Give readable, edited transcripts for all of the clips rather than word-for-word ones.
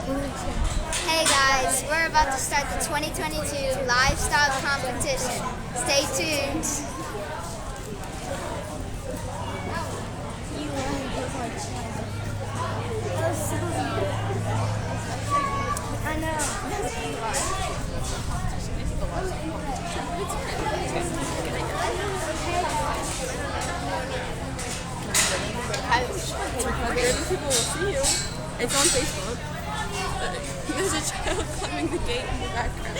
Hey guys, we're about to start the 2022 livestock competition. Stay tuned. I know. People will see you. It's on Facebook. There's a child climbing the gate in the background.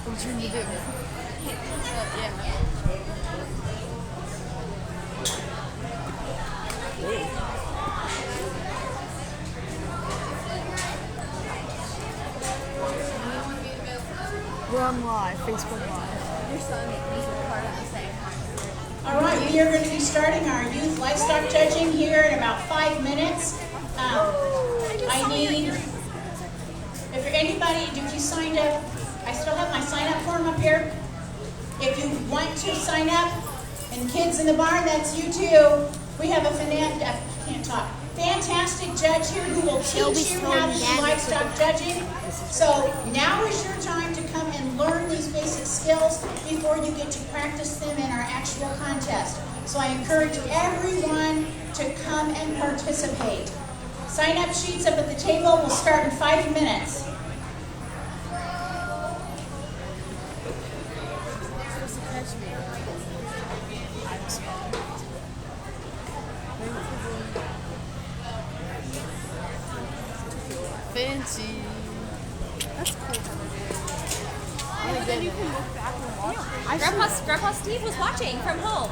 I'm trying to do. Yeah. We're on live, Facebook Live. Your son is a part of the same. All right, we are going to be starting our youth livestock judging here in about 5 minutes. I need, if anybody, if you signed up, I still have my sign up form up here. If you want to sign up, and kids in the barn, that's you too. We have a fantastic judge here who will teach you how to do livestock judging. So now is your time to come and learn these basic skills before you get to practice them in our actual contest. So I encourage everyone to come and participate. Sign up sheets up at the table. We'll start in 5 minutes. Fancy. That's cool. Yeah, then you can look back and watch. Grandpa Steve was watching from home.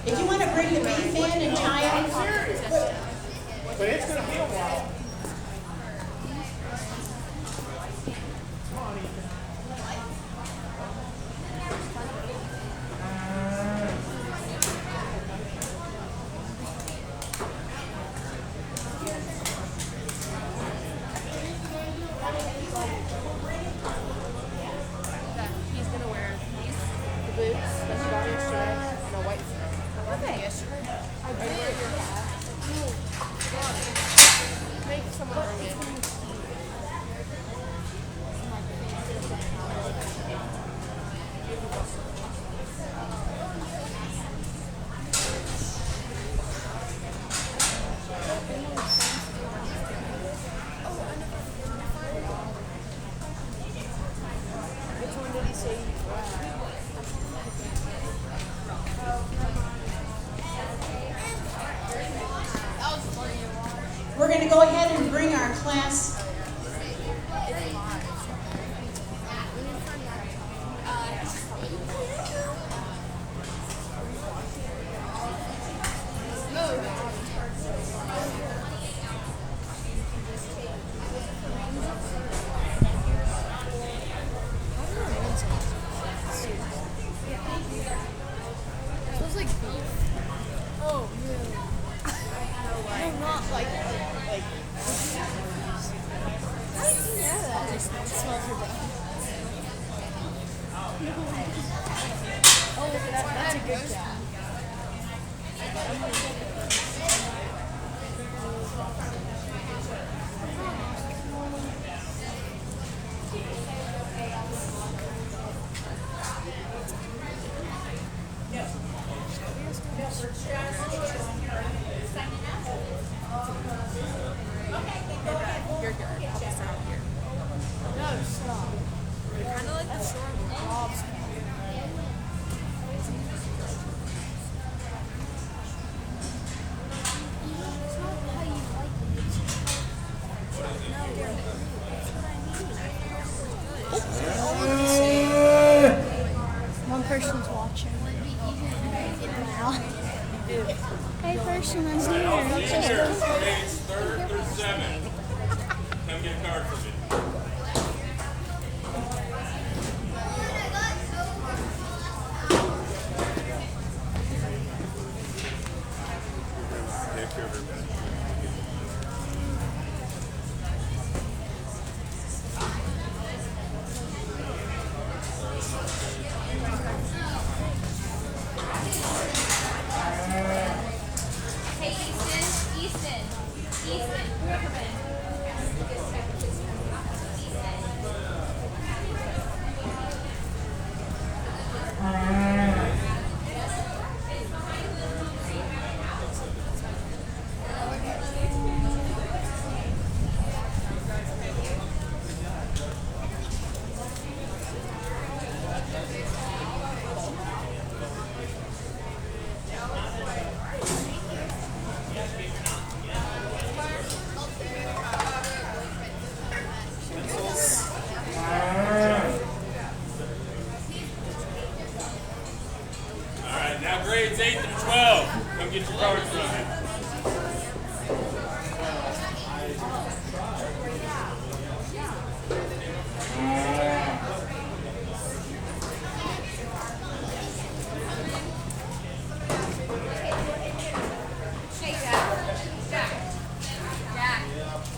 If you want to bring the beef in and tie them, but it's going to be a while. He's going to wear these boots that you got yesterday and a white shirt. I did. Make someone bring it. Which one did he say? we're going to go ahead and bring our class. It smells like beef. Oh, really? No, not like. How did you know that? It smells your breath. Oh, that's a good job. You're good. I'll just start here. No, stop. You're kind of like the shore blobs. One person's watching. Hey, person, I'm here. It's third or 7. Come get a card for me. 12. Come get your cards from me. Hey, Jack.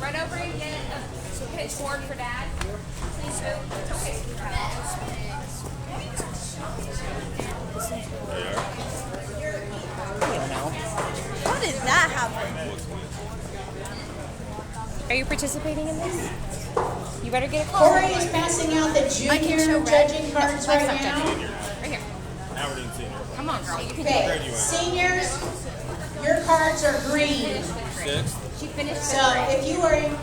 Run over and get a pitchfork for Dad. Please do. Okay. How did that happen? Are you participating in this? You better get a call. Corey is passing out the junior judging cards right now. Right here. Now we're doing senior. Come on, girl. You can do Okay, it. seniors, your cards are green. 6. She finished So fifth grade. if you are in,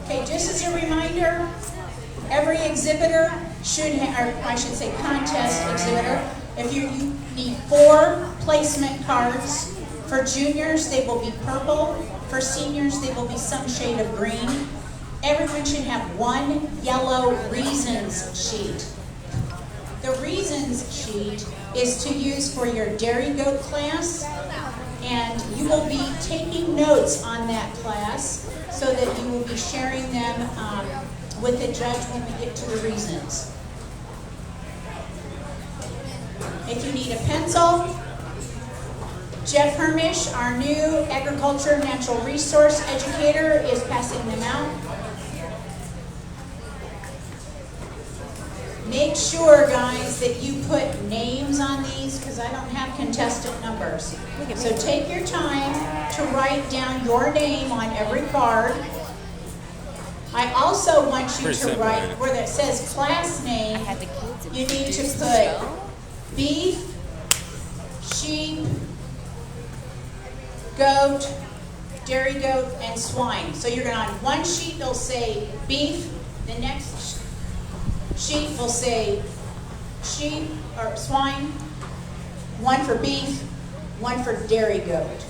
okay, just as a reminder, every exhibitor should have, or I should say contest exhibitor, if you need 4 placement cards. For juniors, they will be purple. For seniors, they will be some shade of green. Everyone should have 1 yellow reasons sheet. The reasons sheet is to use for your dairy goat class, and you will be taking notes on that class so that you will be sharing them with the judge when we get to the reasons. If you need a pencil, Jeff Hermish, our new agriculture and natural resource educator, is passing them out. Make sure, guys, that you put names on these because I don't have contestant numbers. So take your time to write down your name on every card. I also want you to write where that says class name. You need to put beef, sheep, goat, dairy goat, and swine. So you're going to, on one sheet, they'll say beef. The next sheet will say sheep or swine. One for beef, one for dairy goat.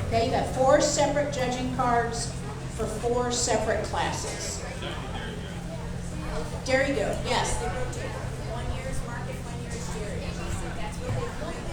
Okay, you have 4 separate judging cards for 4 separate classes. Dairy goat, yes. They rotate. 1 year is market, 1 year is dairy. That's what they look at.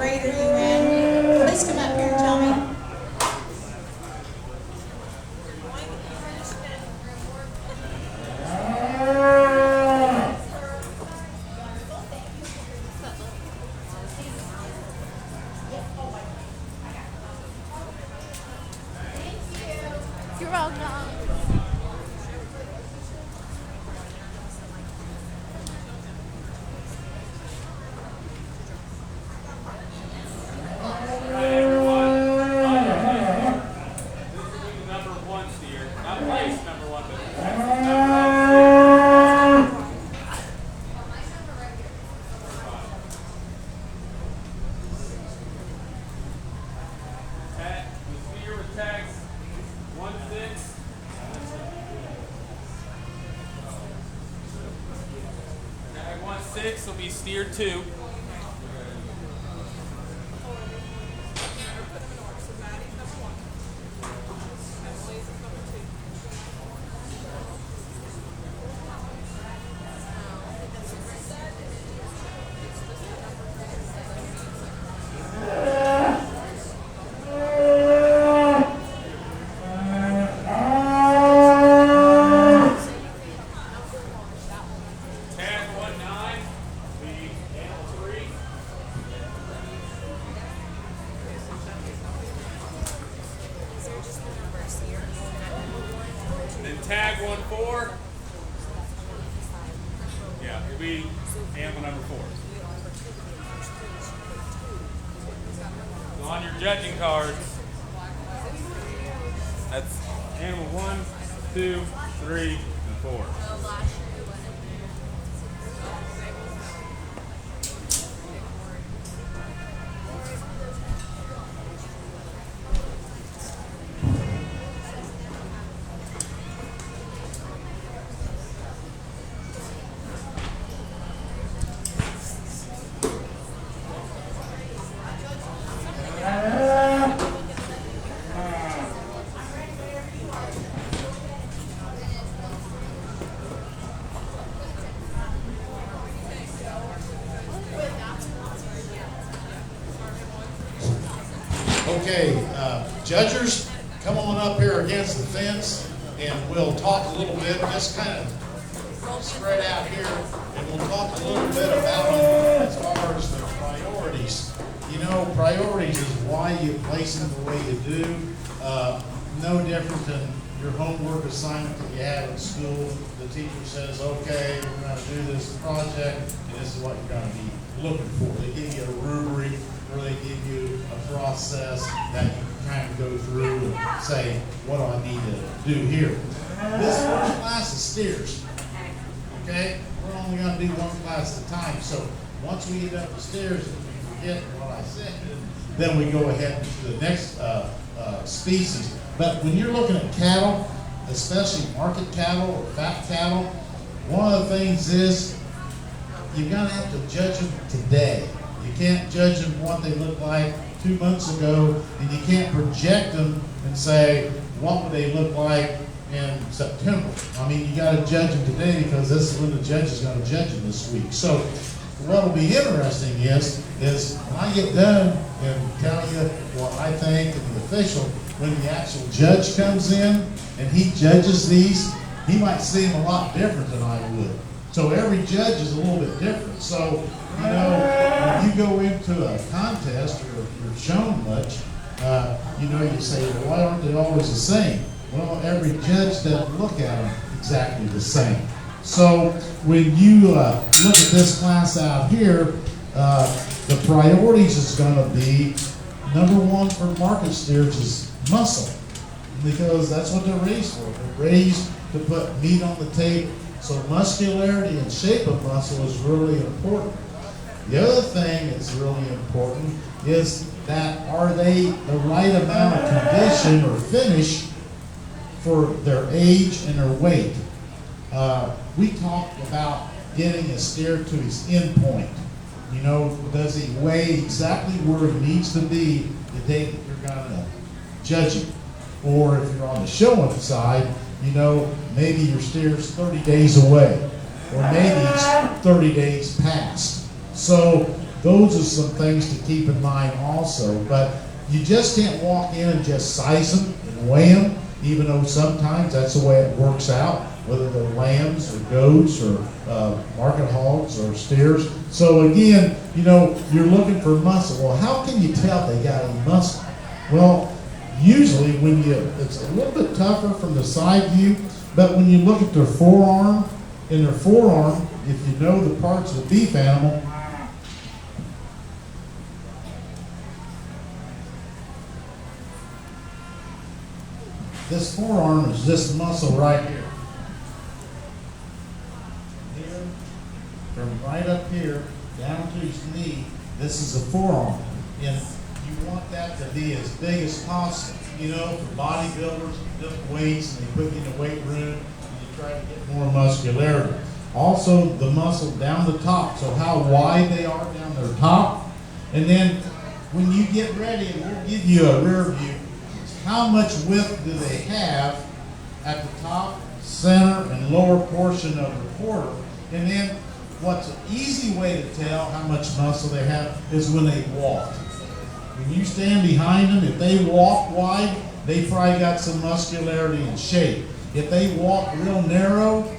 great are you, man? Please come up here and tell me. You're welcome. Number one steer. Not place number one, but the steer with tags 1-6. Tag 1-6 will be steer 2. Tag 1-9 will be animal 3. Then tag 1-4. Yeah, it'll be animal number 4. So on your judging cards, that's animal 1, 2, 3, and 4. Okay, judgers, come on up here against the fence and we'll talk a little bit, just kind of spread out here, and we'll talk a little bit about them as far as the priorities. You know, priorities is why you place them the way you do. No different than your homework assignment that you have in school. The teacher says, okay, we're going to do this project, and this is what you're going to be looking for. They give you a rubric, or they give you a process that you can kind of go through and say, what do I need to do here? This first class is steers, okay? We're only going to do one class at a time, so once we get up the steers and we forget what I said, then we go ahead to the next species. But when you're looking at cattle, especially market cattle or fat cattle, one of the things is you're going to have to judge them today. You can't judge them what they look like 2 months ago, and you can't project them and say, what would they look like in September? I mean, you got to judge them today because this is when the judge is going to judge them this week. So what will be interesting is when I get done and tell you what I think and the official, when the actual judge comes in and he judges these, he might see them a lot different than I would. So every judge is a little bit different. So, you know, when you go into a contest or you're shown much, you know, you say, well, why aren't they always the same? Well, every judge doesn't look at them exactly the same. So when you look at this class out here, the priorities is going to be, number one for market steers is muscle, because that's what they're raised for. They're raised to put meat on the table. So muscularity and shape of muscle is really important. The other thing that's really important is that are they the right amount of condition or finish for their age and their weight. We talked about getting a steer to his end point. You know, does he weigh exactly where he needs to be the day that you're going to judge him? Or if you're on the showing side, you know, maybe your steer's 30 days away, or maybe it's 30 days past. So those are some things to keep in mind also. But you just can't walk in and just size them and weigh them, even though sometimes that's the way it works out, whether they're lambs or goats or market hogs or steers. So again, you know, you're looking for muscle. Well, how can you tell if they got any muscle? Well, usually when it's a little bit tougher from the side view, but when you look at their forearm, in their forearm, if you know the parts of the beef animal, this forearm is this muscle right here. Here, from right up here, down to his knee, this is the forearm. And you want that to be as big as possible. You know, for bodybuilders, you lift weights and they put you in the weight room and you try to get more muscularity. Also, the muscle down the top, so how wide they are down their top. And then when you get ready, and we'll give you a rear view, how much width do they have at the top, center, and lower portion of the quarter. And then what's an easy way to tell how much muscle they have is when they walk. When you stand behind them, if they walk wide, they probably got some muscularity and shape. If they walk real narrow,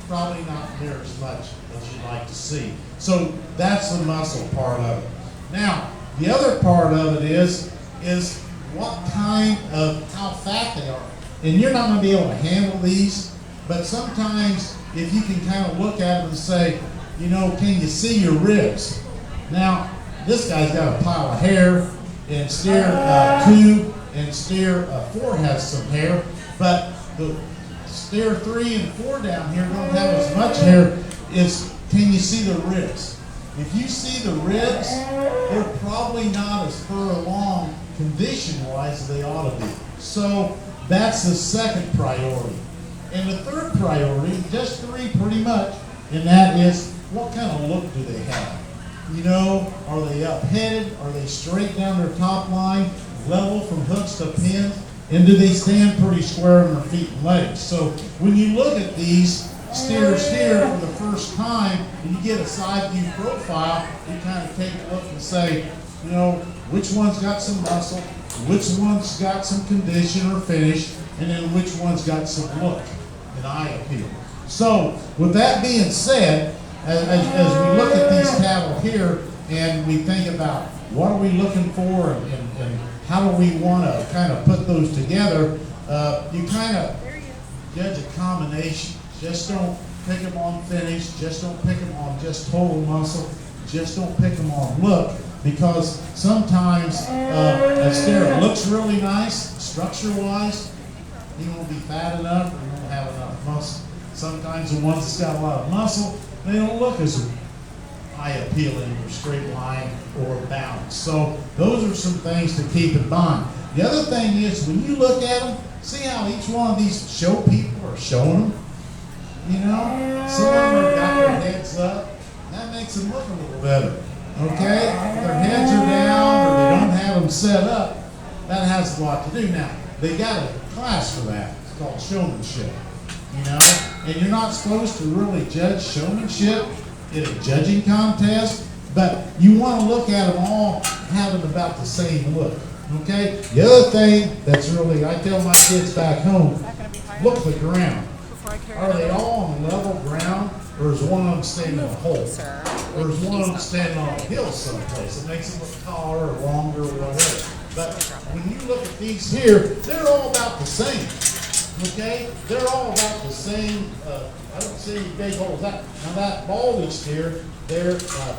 probably not near as much as you'd like to see. So that's the muscle part of it. Now, the other part of it is what kind of, how fat they are. And you're not going to be able to handle these, but sometimes if you can kind of look at them and say, you know, can you see your ribs? Now, this guy's got a pile of hair, and steer 2 and steer 4 has some hair, but the steer 3 and 4 down here don't have as much hair. Can you see the ribs? If you see the ribs, they're probably not as far along condition-wise as they ought to be. So that's the second priority. And the third priority, just 3 pretty much, and that is, what kind of look do they have? You know, are they up-headed? Are they straight down their top line, level from hooks to pins? And do they stand pretty square on their feet and legs? So when you look at these steers here for the first time, and you get a side view profile, you kind of take a look and say, you know, which one's got some muscle, which one's got some condition or finish, and then which one's got some look and eye appeal. So with that being said, as we look at these cattle here and we think about what are we looking for and how do we want to kind of put those together, you kind of judge a combination. Just don't pick them on finish, just don't pick them on just total muscle, just don't pick them on look, because sometimes a steer looks really nice structure-wise, he won't be fat enough or he won't have enough muscle. Sometimes the ones that's got a lot of muscle, they don't look as eye appealing or straight line or balanced. So those are some things to keep in mind. The other thing is when you look at them, see how each one of these show people are showing them? You know, some of them have got their heads up. That makes them look a little better. Okay? If their heads are down or they don't have them set up, that has a lot to do. Now, they got a class for that. It's called showmanship. You know? And you're not supposed to really judge showmanship in a judging contest, but you want to look at them all having about the same look. Okay? The other thing that's really, I tell my kids back home, look at the ground. Are they all on level ground, or is one of them standing in a hole? Or is one of them standing on a hill someplace? It makes them look taller or longer or whatever. But when you look at these here, they're all about the same. Okay? They're all about the same. I don't see any big holes. Now that baldy steer there, the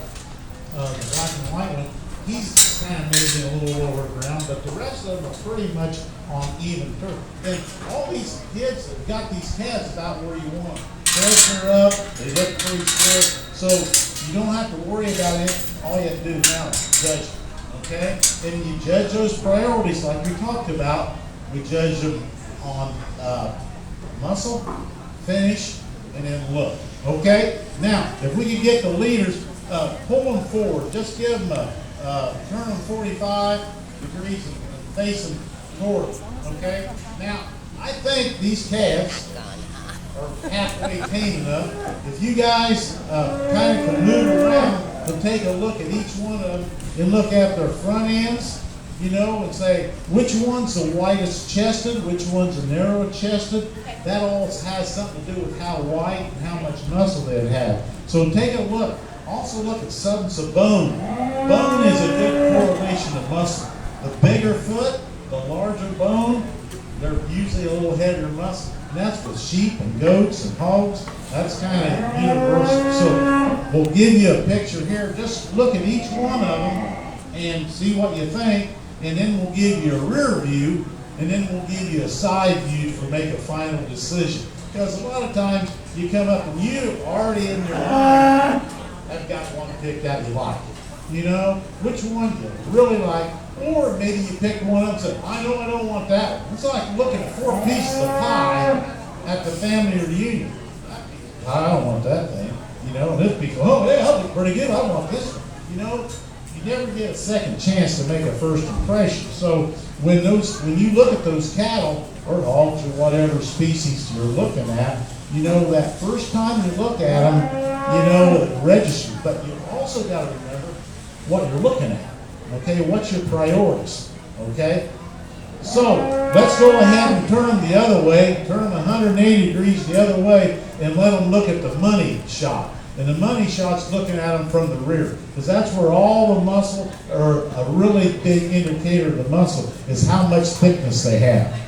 black and white one, he's kind of maybe a little lower ground, but the rest of them are pretty much on even turf. And all these kids have got these heads about where you want them. Heads are up, they look pretty square, so you don't have to worry about it. All you have to do is now judge them, okay? And you judge those priorities like we talked about. We judge them on muscle, finish, and then look, okay? Now, if we could get the leaders, pull them forward. Just give them turn them 45 degrees and face them forward, okay? Now, I think these calves are halfway tame enough. If you guys kind of can move around to take a look at each one of them and look at their front ends, you know, and say, which one's the widest chested, which one's the narrow chested. That all has something to do with how wide and how much muscle they have. So take a look. Also look at substance of bone. Bone is a good correlation of muscle. The bigger foot, the larger bone, they're usually a little heavier muscle. And that's with sheep and goats and hogs. That's kind of universal. So we'll give you a picture here. Just look at each one of them and see what you think. And then we'll give you a rear view, and then we'll give you a side view to make a final decision. Because a lot of times you come up and you already in your mind have got one picked out you like. You know, which one you really like, or maybe you pick one up and say, I know I don't want that one. It's like looking at 4 pieces of pie at the family reunion. I don't want that thing. You know, and this people, oh yeah, that looks pretty good, I want this one. You know, you never get a second chance to make a first impression. So when you look at those cattle or hogs or whatever species you're looking at, you know, that first time you look at them, you know, it registers. But you also got to remember what you're looking at. Okay, what's your priorities? Okay? So let's go ahead and turn them the other way, turn them 180 degrees the other way, and let them look at the money shot. And the money shot's looking at them from the rear, because that's where all the muscle, or a really big indicator of the muscle, is how much thickness they have.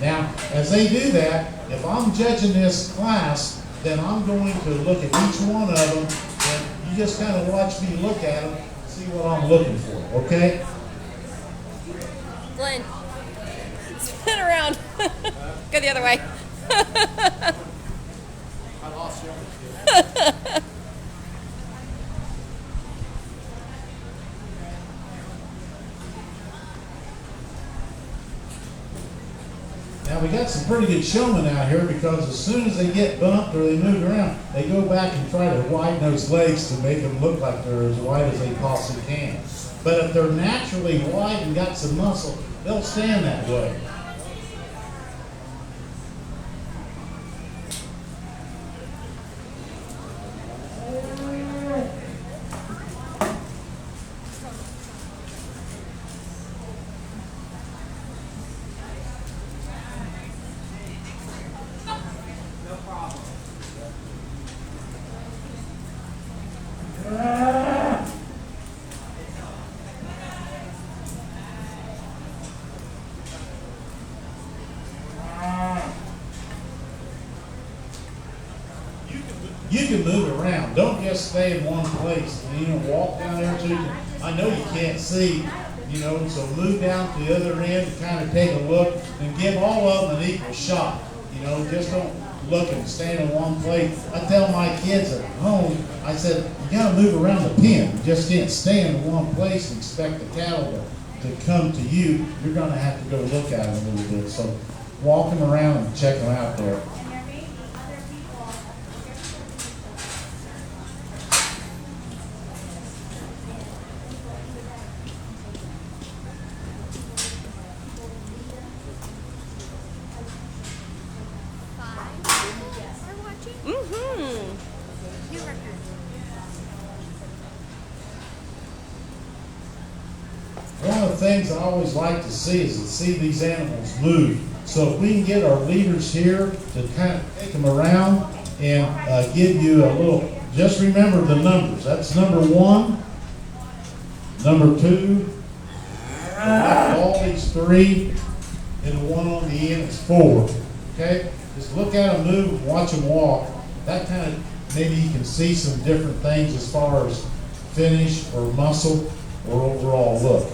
Now, as they do that, if I'm judging this class, then I'm going to look at each one of them, and you just kind of watch me look at them, see what I'm looking for, okay? Glenn, spin around. Go the other way. I lost you. Now we got some pretty good showmen out here, because as soon as they get bumped or they move around, they go back and try to widen those legs to make them look like they're as wide as they possibly can. But if they're naturally wide and got some muscle, they'll stand that way. You can move around. Don't just stay in one place. You know, walk down there too. I know you can't see, you know, so move down to the other end and kind of take a look and give all of them an equal shot. You know, just don't look and stand in one place. I tell my kids at home, I said, you got to move around the pen. You just can't stand in one place and expect the cattle to come to you. You're going to have to go look at them a little bit. So walk them around and check them out there. One of the things I always like to see is to see these animals move. So if we can get our leaders here to kind of take them around and give you a little, just remember the numbers. That's number 1, number 2, all these 3, and the one on the end is 4. Okay? Just look at them move and watch them walk. That kind of, maybe you can see some different things as far as finish or muscle or overall look.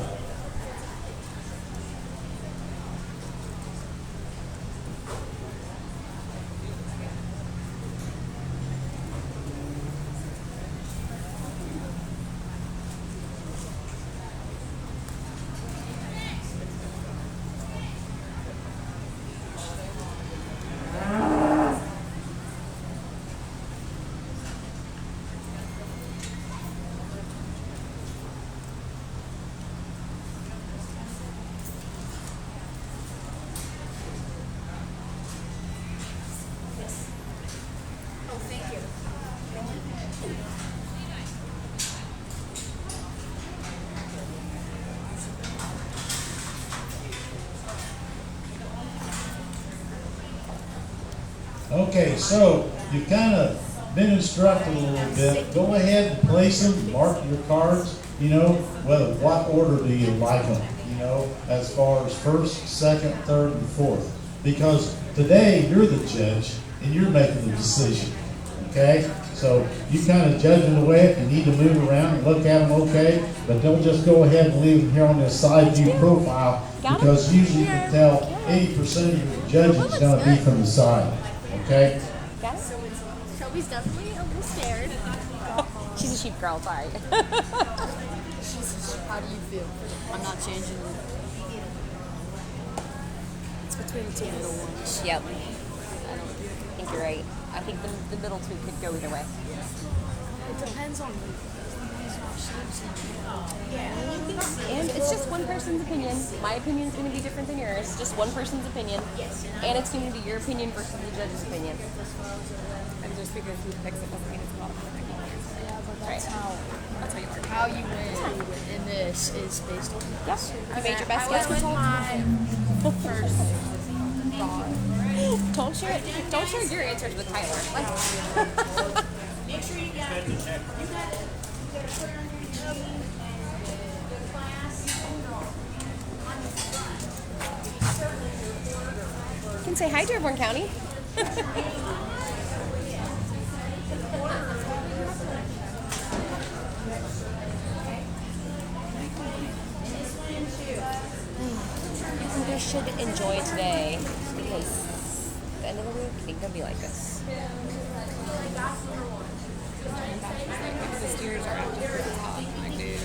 Okay, so you've kind of been instructed a little bit. Go ahead and place them, mark your cards, you know, whether, what order do you like them, you know, as far as first, second, third, and fourth. Because today you're the judge and you're making the decision, okay? So you kind of judging the way. If you need to move around and look at them, okay, but don't just go ahead and leave them here on this side view profile, because usually you can tell 80% of your judging is going to be from the side, okay? Shelby's definitely a little scared. She's a sheep girl, sorry. How do you feel? I'm not changing. It's between the two middle ones. Yep. I think you're right. I think the middle two could go either way. It depends on who. And it's just one person's opinion. My opinion is going to be different than yours. Just one person's opinion. And it's going to be your opinion versus the judge's opinion. And just because he picks it doesn't mean it's not a perfect answer. Yeah, but that's Right. how you learn. How you win in this is based on this. You made your best I guess. went with my first thought. Don't share your answers with Tyler. Make sure you got it. You got it. You got to put it on your knee. The class on the front. You can say hi, Dearborn County. You guys should enjoy today because the end of the week ain't gonna be like this. The steers are active for the top. Like, dude,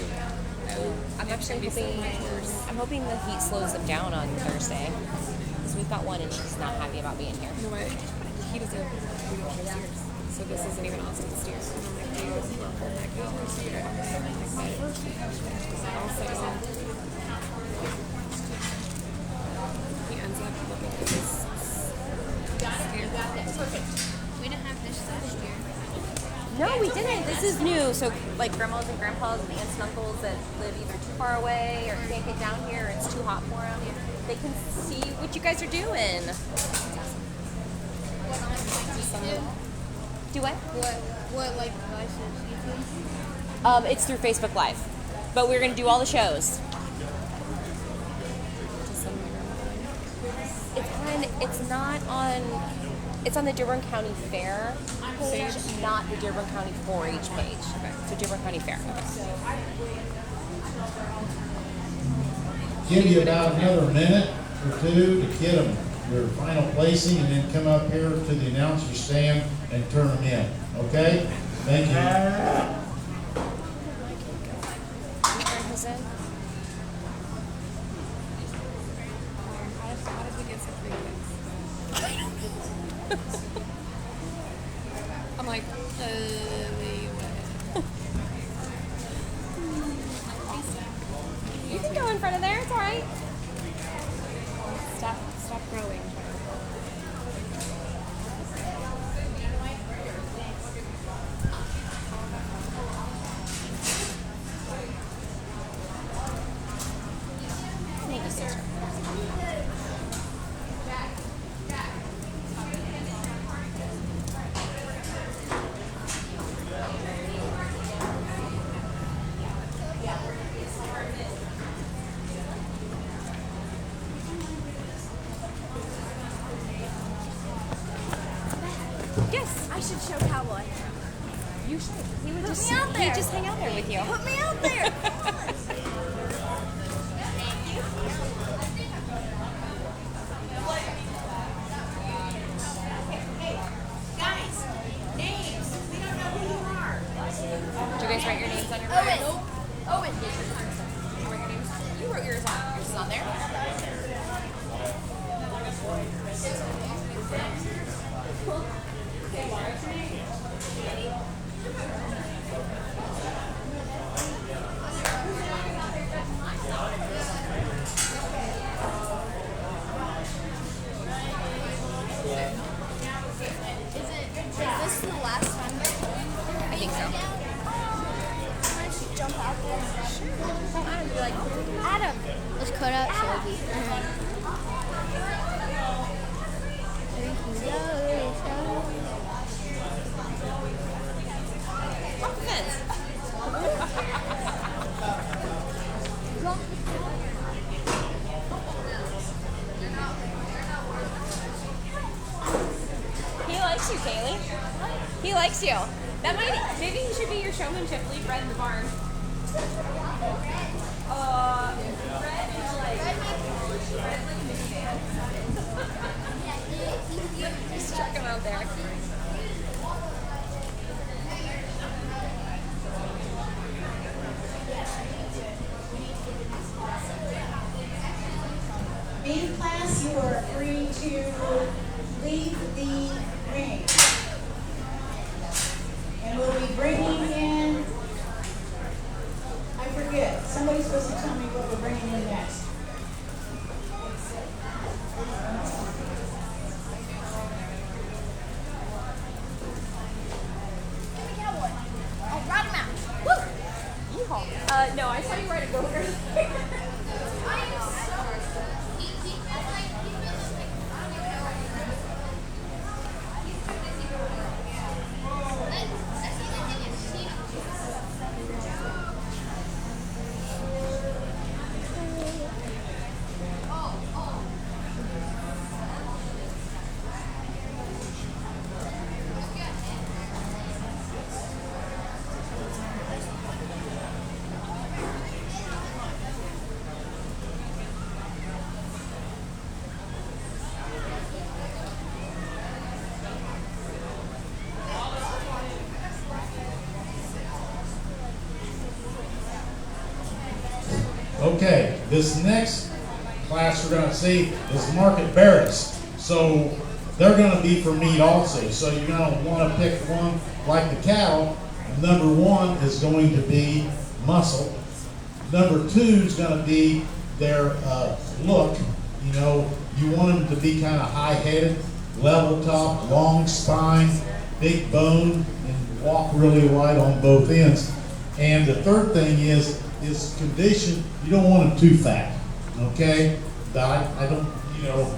no. I'm actually hoping the heat slows them down on Thursday because we've got one and she's not happy about being here. You know what? He doesn't. We don't have steers. So this isn't even Austin's steers. And I'm like, dude, this is not full neck out steer. I'm like, also, he ends up looking at his steer. We didn't have this last year. No, we didn't. This is new. So, like grandmas and grandpas and aunts and uncles that live either too far away or can't get down here or it's too hot for them, they can see what you guys are doing. Do what? What like devices? It's through Facebook Live. But we're going to do all the shows. It's on the Dearborn County Fair page, not the Dearborn County 4-H page. So Dearborn County Fair. Give you about another minute or two to get them their final placing, and then come up here to the announcer stand and turn them in. Okay? Thank you. How did we get so free things? I'm like, wait, what? You can go in front of there. It's all right. Stop growing. Yes, I should show Cowboy. you should. He would Put just me out there. He'd just hang out there with you. Put me out there. Guys, names. We don't know who you are. Do you guys write your names on your Owen. board? Owen. You wrote yours on. Yours is on there. Is this the last one? I think so. I should jump out there. Adam. Let's cut out Shelby. There he goes. trust you. That might, maybe he should be your showmanship lead red in the barn. Red is like a minivan. Just check him out there. Band class, you are free to leave the ring. And we'll be bringing in, I forget, somebody's supposed to tell me what we're bringing in next. Oh, ride him out. Woo! No, I saw you ride a goat earlier. Okay, this next class we're going to see is market berries. So they're going to be for meat also. So you're going to want to pick one like the cattle. Number 1 is going to be muscle. Number 2 is going to be their look. You know, you want them to be kind of high-headed, level top, long spine, big bone, and walk really wide on both ends. And the third thing is condition. You don't want them too fat, okay? I don't, you know,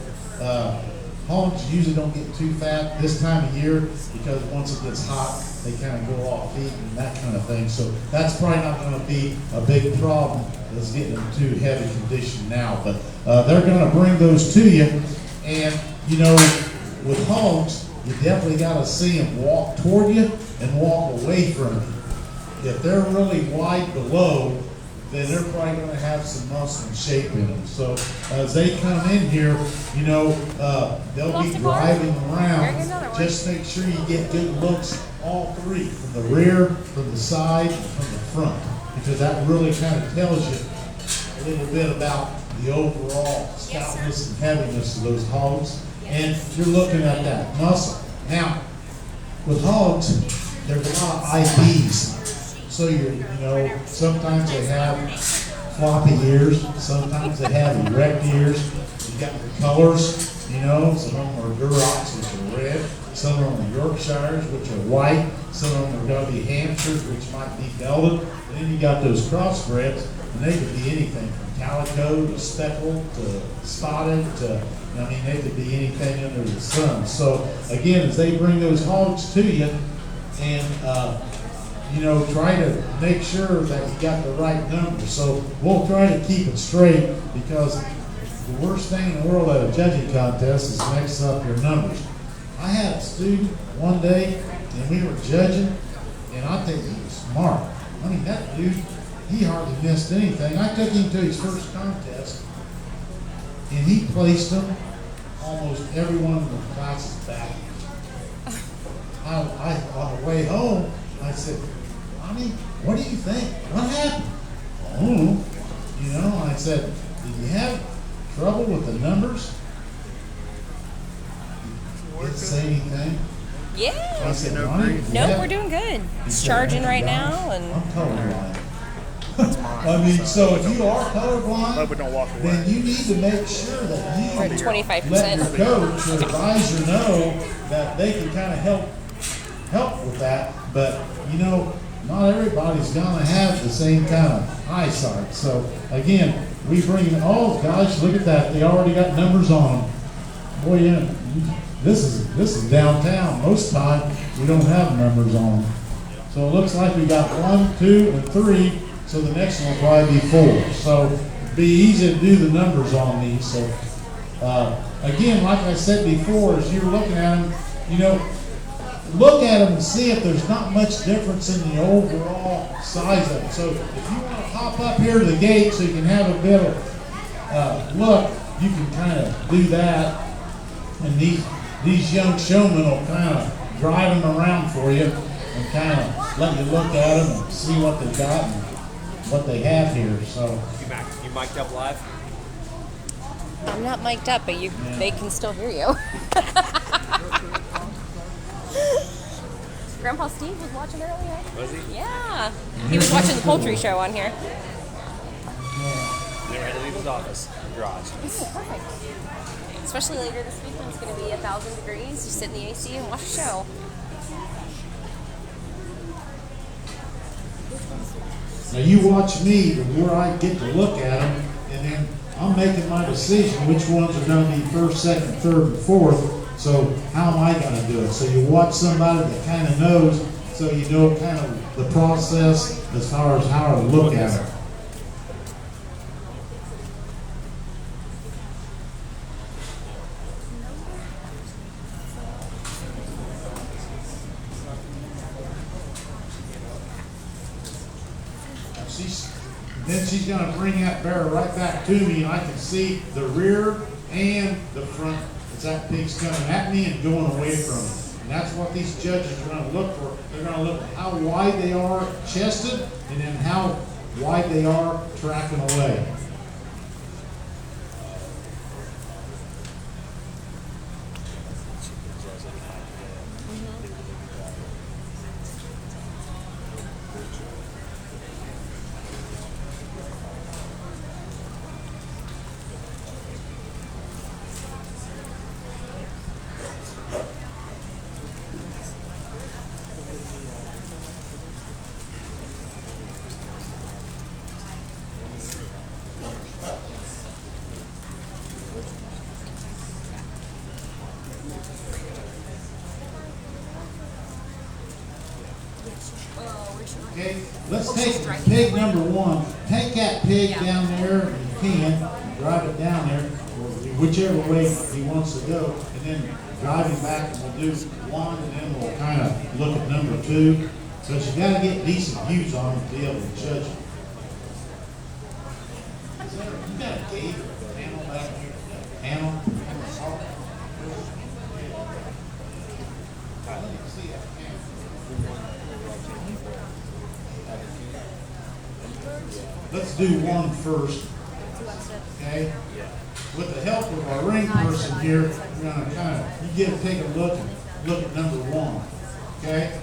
hogs usually don't get too fat this time of year because once it gets hot, they kind of go off feet and that kind of thing. So that's probably not going to be a big problem is getting them too heavy condition now. But they're going to bring those to you. And, you know, with hogs, you definitely got to see them walk toward you and walk away from you. If they're really wide below, then they're probably going to have some muscle and shape in them. So as they come in here, you know, they'll be driving around. Just make sure you get good looks, all three, from the rear, from the side, and from the front, because that really kind of tells you a little bit about the overall stoutness and heaviness of those hogs. And you're looking at that muscle. Now, with hogs, there's a lot of IBs. So you know, sometimes they have floppy ears, sometimes they have erect ears. You got the colors, you know, some of them are Durocs, which are red, some of them are Yorkshires, which are white, some of them are going to be Hampshires, which might be belted. And then you got those crossbreds, and they could be anything from calico to speckled to spotted to, I mean, they could be anything under the sun. So again, as they bring those hogs to you, and you know, try to make sure that you got the right number. So we'll try to keep it straight, because the worst thing in the world at a judging contest is mix up your numbers. I had a student one day, and we were judging, and I think he was smart. I mean, that dude, he hardly missed anything. I took him to his first contest, and he placed them almost every one of the classes back. On the way home, I said, Mommy, what do you think? What happened? Oh, you know, I said, did you have trouble with the numbers? Didn't say anything. Yeah. I said, Ronnie, Nope, we're doing good. It's charging right now, I'm and colorblind. I mean, so if you are colorblind, don't walk away. then you need to make sure that you we're at 25%. let your coach or advisor know that they can kind of help with that. But, you know, not everybody's going to have the same kind of eyesight. So, again, we bring in, oh, gosh, look at that. They already got numbers on them. Boy, yeah, this is downtown. Most time, we don't have numbers on them. So, it looks like we got 1, 2, and 3. So, the next one will probably be 4. So, it'd be easy to do the numbers on these. So, again, like I said before, as you're looking at them, you know, look at them and see if there's not much difference in the overall size of it. So if you want to hop up here to the gate so you can have a bit of look, you can kind of do that. And these young showmen will kind of drive them around for you and kind of let you look at them and see what they got and what they have here. So You mic'd up live? I'm not mic'd up, but they can still hear you. Grandpa Steve was watching earlier. Was he? Yeah. He was watching the poultry show on here. They had to leave his office, garage. Oh, perfect. Especially later this week when it's going to be 1,000 degrees. You sit in the AC and watch a show. now you watch me, the more I get to look at them, and then I'm making my decision which ones are going to be first, second, third, and fourth. So how am I going to do it? So you watch somebody that kind of knows, so you know kind of the process as far as how to look at it. Then she's going to bring that bear right back to me, and I can see the rear and the front as that pig's coming at me and going away from me. And that's what these judges are going to look for. They're going to look at how wide they are chested and then how wide they are tracking away. Okay, let's take pig number one. Take that pig down there, if you can, and drive it down there, or whichever way he wants to go, and then drive him back, and we'll do one, and then we'll kind of look at number two. So you got to get decent views on him to be able to judge him. You got a gate or a panel back here? Panel? I didn't see that panel. Let's do one first, okay? With the help of our ring person here, we're going to kind of, you get to take a look and look at number one, okay?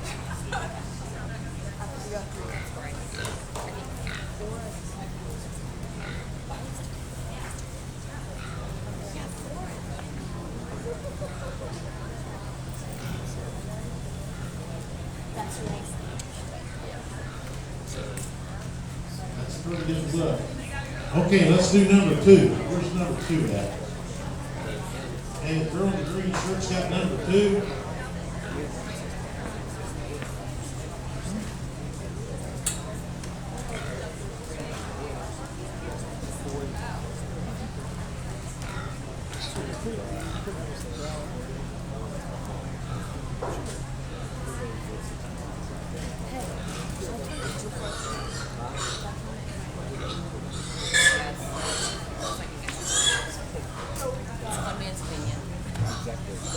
Pretty good look. Okay, let's do number two. Where's number two at? Hey, the girl in the green shirt's got number two.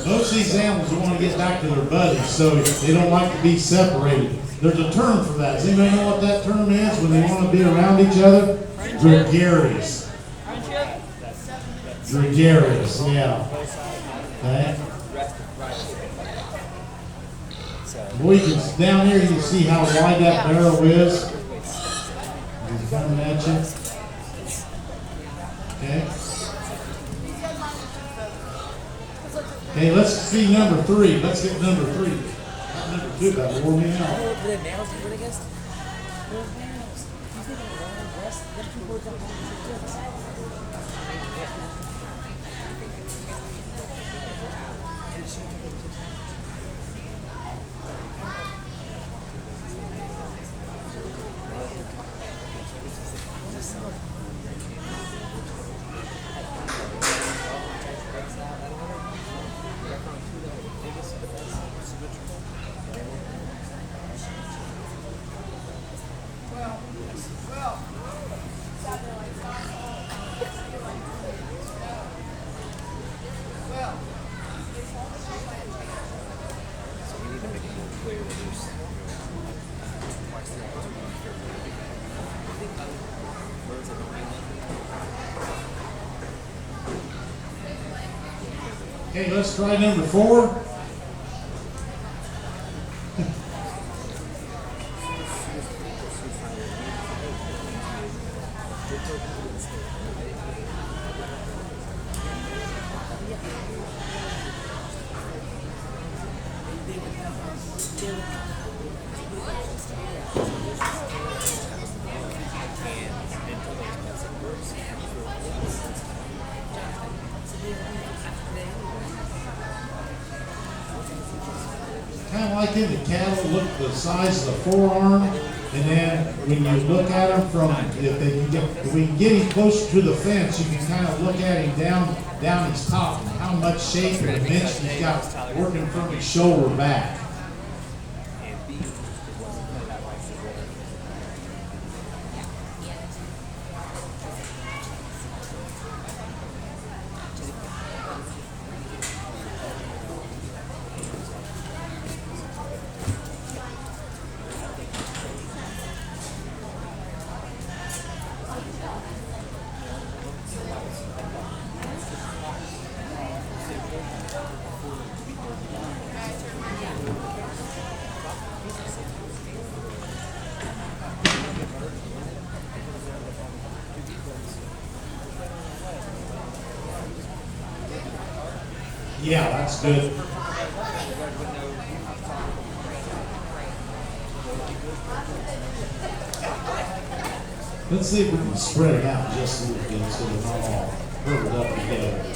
Most of these animals want to get back to their buddies, so they don't like to be separated. There's a term for that. Does anybody know what that term is when they want to be around each other? Gregarious. Gregarious, yeah. Okay. Boy, down here you can see how wide that barrel is. He's coming at you. Okay. Okay, let's see number three. Let's get number three. Not number two, that wore me out. Okay, let's try number 4. Kind of like in the cattle, look at the size of the forearm, and then when you look at him from, if we can get him closer to the fence, you can kind of look at him down his top, and how much shape and dimension he's got working from his shoulder back. Yeah, that's good. Let's see if we can spread it out just a little bit so they're not all hurled up together.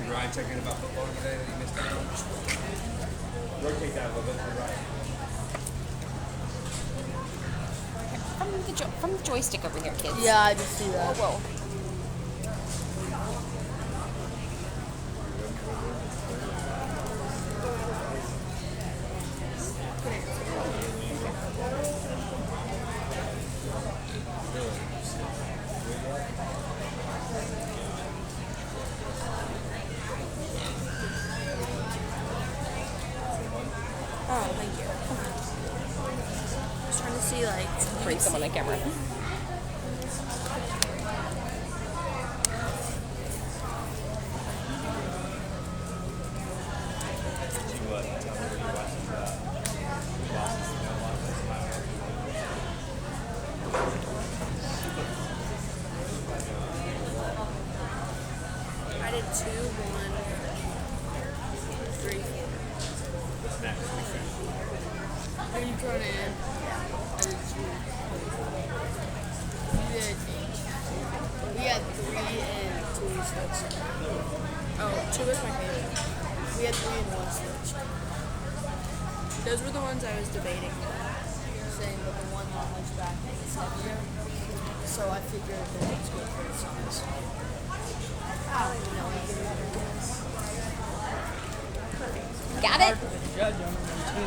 Ryan checking about football today that he missed out on? Rotate that a little bit to the right. From the joystick over here, kids. Yeah, I just see that. Whoa. Oh, thank you. I was trying to see, like, Bring someone on camera. I did 2, 1, 3, 4. Are you trying to end? I did 2. We had 3 and 2 switched. Oh, 2 was my favorite. We had 3 and 1 switched. Those were the ones I was debating, saying that the one on which back is heavier. So I figured that it's good for its size. Got it? Judge on them until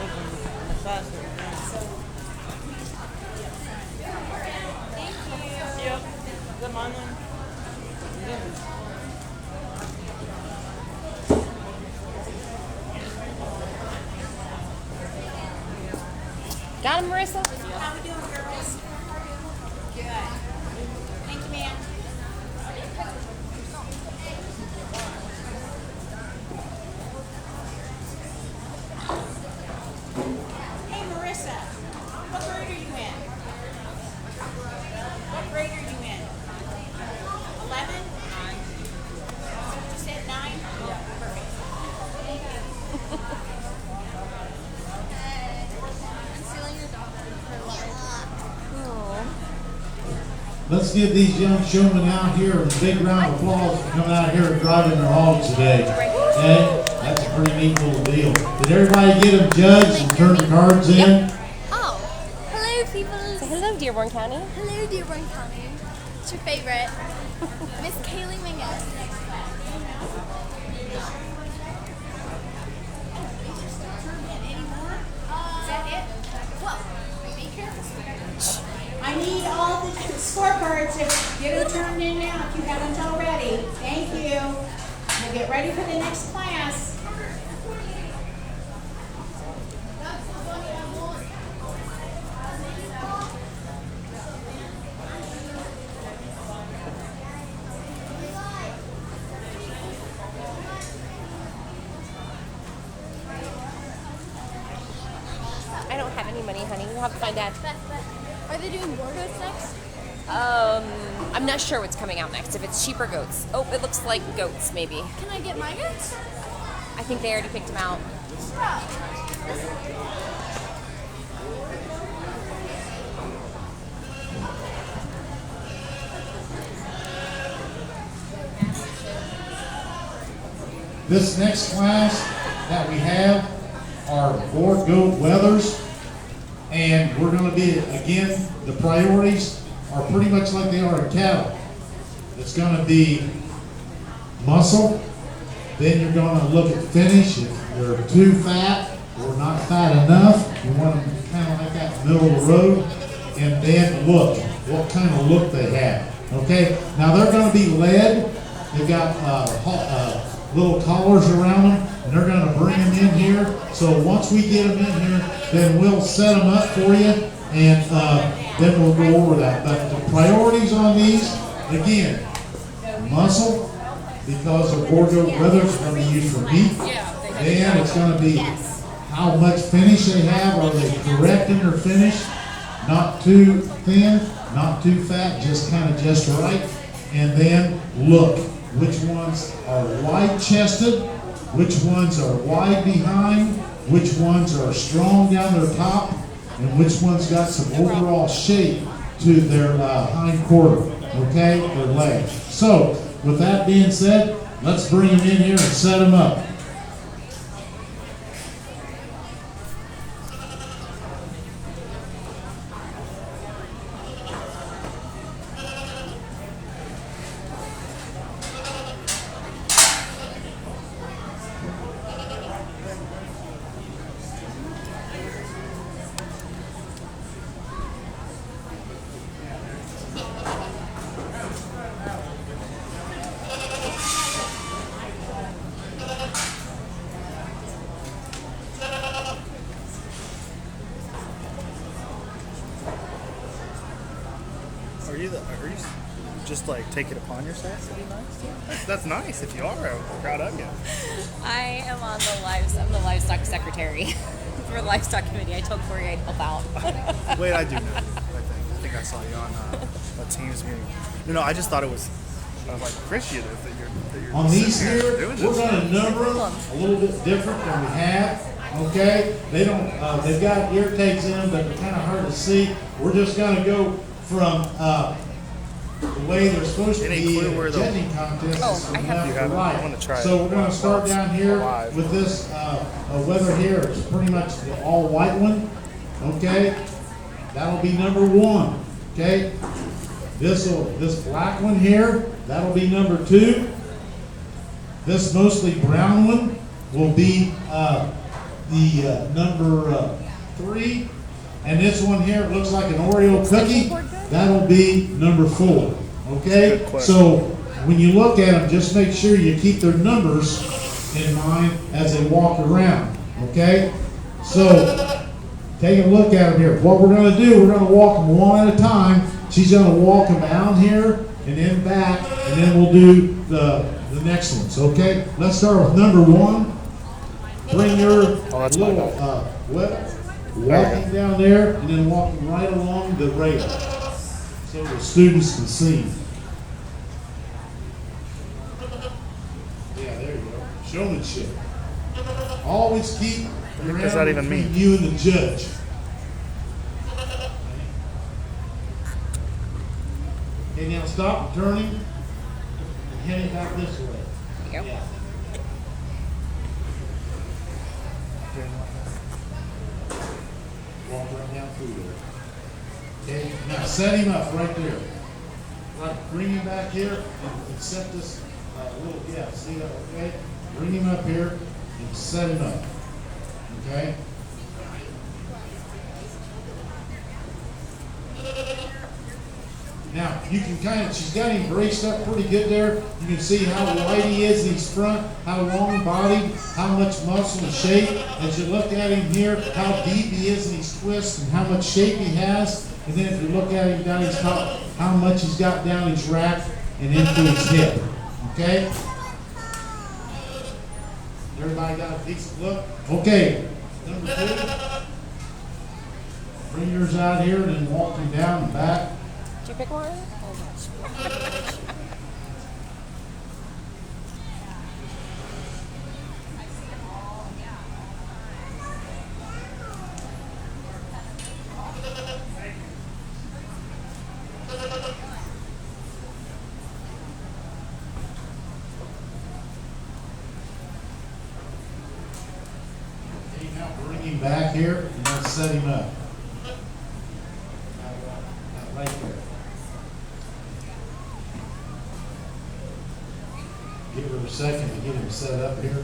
the size of the Yep. Is that mine then? Got him, Marissa? How we doing, girls? Good. Thank you, ma'am. Hey, Marissa, what grade are you in? What grade are you in? let's give these young showmen out here a big round of applause for coming out here and driving their hogs today. Okay? That's a pretty neat little deal. Did everybody get them judged and turn the cards in? Oh, hello, people. Say hello, Dearborn County. Hello, Dearborn County. What's your favorite? Miss Kaylee Mingus. Is that it? Whoa. Be careful. I need all the scorecards to get them turned in now if you haven't already. Thank you. We'll get ready for the next class. I don't have any money, honey. We'll have to find Dad. Are they doing war goats next? I'm not sure what's coming out next. If it's sheep or goats. Oh, it looks like goats, maybe. Can I get my goats? I think they already picked them out. This next class that we have are board goat wethers, and we're going to be, again, the priorities are pretty much like they are in cattle. It's going to be muscle, then you're going to look at finish. If they're too fat or not fat enough, you want them kind of like that middle of the road, and then look, what kind of look they have. Okay, now they're going to be led. They've got little collars around them, and they're going to bring them in here. So once we get them in here, then we'll set them up for you, and then we'll go over that. But the priorities on these, again, muscle, because the board goat wethers are going to be used for meat. Then it's going to be how much finish they have. Are they correct in their finish? Not too thin, not too fat, just kind of just right. And then look, which ones are wide-chested, which ones are wide behind, which ones are strong down their top, and which ones got some overall shape to their hind quarter, okay, their legs. So, with that being said, let's bring them in here and set them up. Are you just like take it upon yourself to be nice? That's nice if you are. I'm proud of you. I am on I'm the livestock secretary for the livestock committee. I told Corey I'd help out. Wait, I do know. I think I saw you on a Teams meeting. No, I just thought it was like appreciative that you're on these here here, doing we're this. going to number them a little bit different than we have. Okay, they don't. They've got ear tags in them, but they're kind of hard to see. We're just going to go from the way they're supposed to be in a judging contest is from left to right. I want to try So we're going to start down here with this wether here. It's pretty much the all white one. Okay, that'll be number 1. Okay, this black one here, that'll be number 2. This mostly brown one will be the number 3. And this one here, it looks like an Oreo cookie. That'll be number 4. Okay? So when you look at them, just make sure you keep their numbers in mind as they walk around. Okay? So take a look at them here. What we're going to do, we're going to walk them one at a time. She's going to walk them out here and then back, and then we'll do the next ones. Okay? Let's start with number 1. Bring your little walking down there and then walking right along the rail so the students can see. Yeah, there you go. Showmanship. Always keep your hand between you and the judge. Okay, now stop and turn him and head him back this way. There you go. Yeah. Walk right down through there. Okay, now set him up right there. Right, bring him back here and set this little, yeah, see that, okay? Bring him up here and set him up, okay? Now, you can kind of, she's got him braced up pretty good there. You can see how wide he is in his front, how long body, how much muscle and shape. As you look at him here, how deep he is in his twist and how much shape he has. And then if you look at him down his top, how much he's got down his rack and into his hip. Okay? Everybody got a decent look? Okay, number 2. Bring yours out here and then walk him down and back. Did you pick one? Okay, now bring him back here and then set him up. Right there. Give her a second to get him set up here.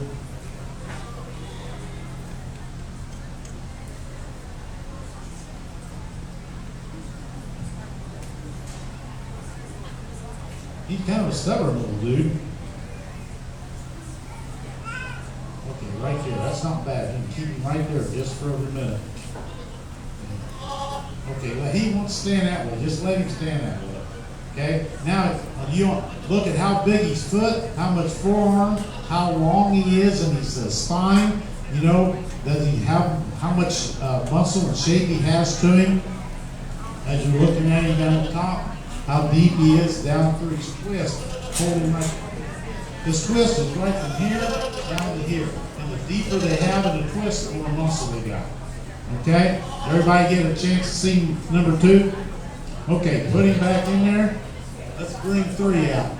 He's kind of a stubborn little dude. Okay, right there. That's not bad. You can keep him right there just for a minute. Okay, well, he won't stand that way. Just let him stand that way. Okay? Now, you look at how big his foot, how much forearm, how long he is in his spine. You know, does he have how much muscle and shape he has to him? As you're looking at him down the top, how deep he is down through his twist. Holding right. His twist is right from here down to here. And the deeper they have in the twist, the more muscle they got. Okay? Everybody get a chance to see number 2? Okay, put him back in there. Let's bring 3 out.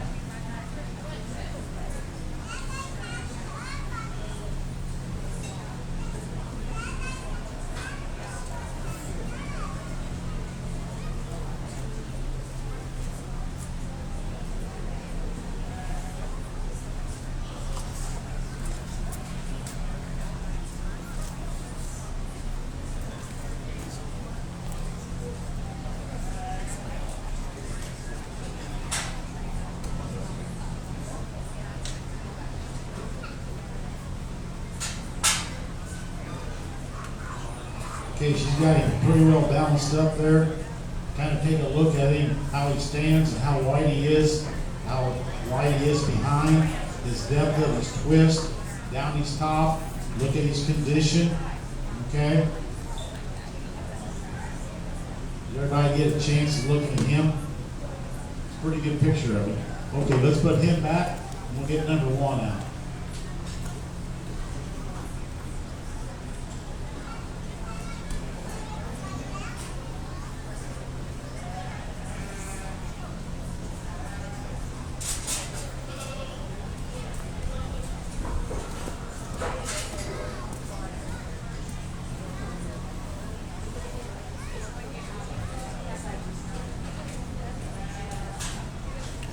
Okay, she's got him pretty well balanced up there. Kind of take a look at him, how he stands and how wide he is, how wide he is behind, his depth of his twist, down his top, look at his condition, okay? Did everybody get a chance to look at him? It's a pretty good picture of him. Okay, let's put him back and we'll get number 1 out.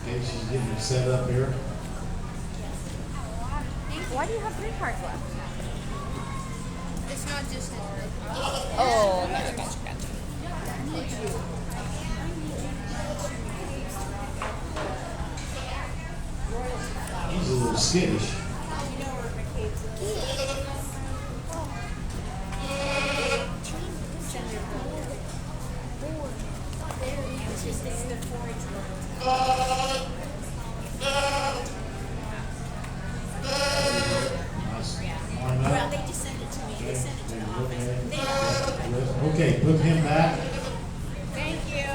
Okay, she's getting him set up here. Why do you have 3 cards left? It's not just his Oh, gotcha. He's a little skittish. Well, they just sent it to me. They sent it to the office. Okay, put him back. Thank you.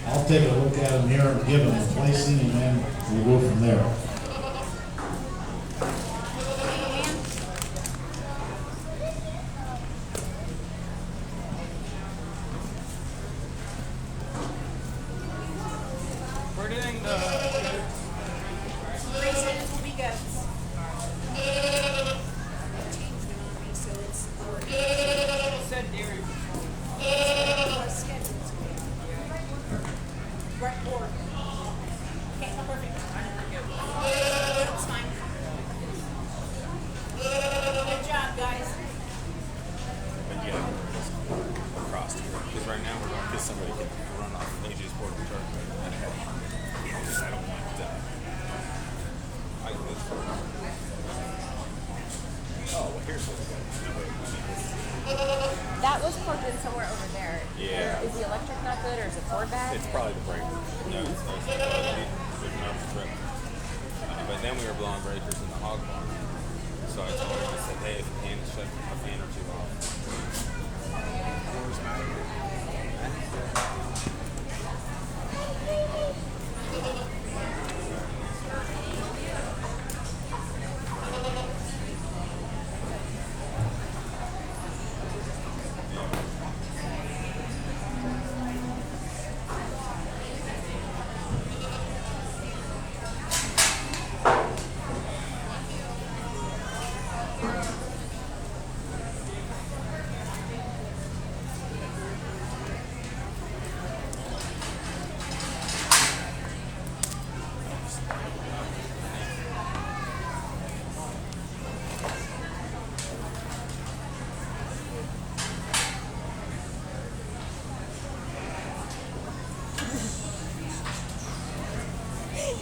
I'll take a look at him here and give him a placing, and then we'll go from there. somebody could run off AJ's portable charger. I don't want that. I can move forward. Oh, well, here's what's going on. That was plugged in somewhere over there. Yeah. Is the electric not good, or is it board bad? It's probably the breaker. No, it's there's no trip. But then we were blowing breakers in the hog barn. So I told him, I said, hey, if you can, shut a fan or two off.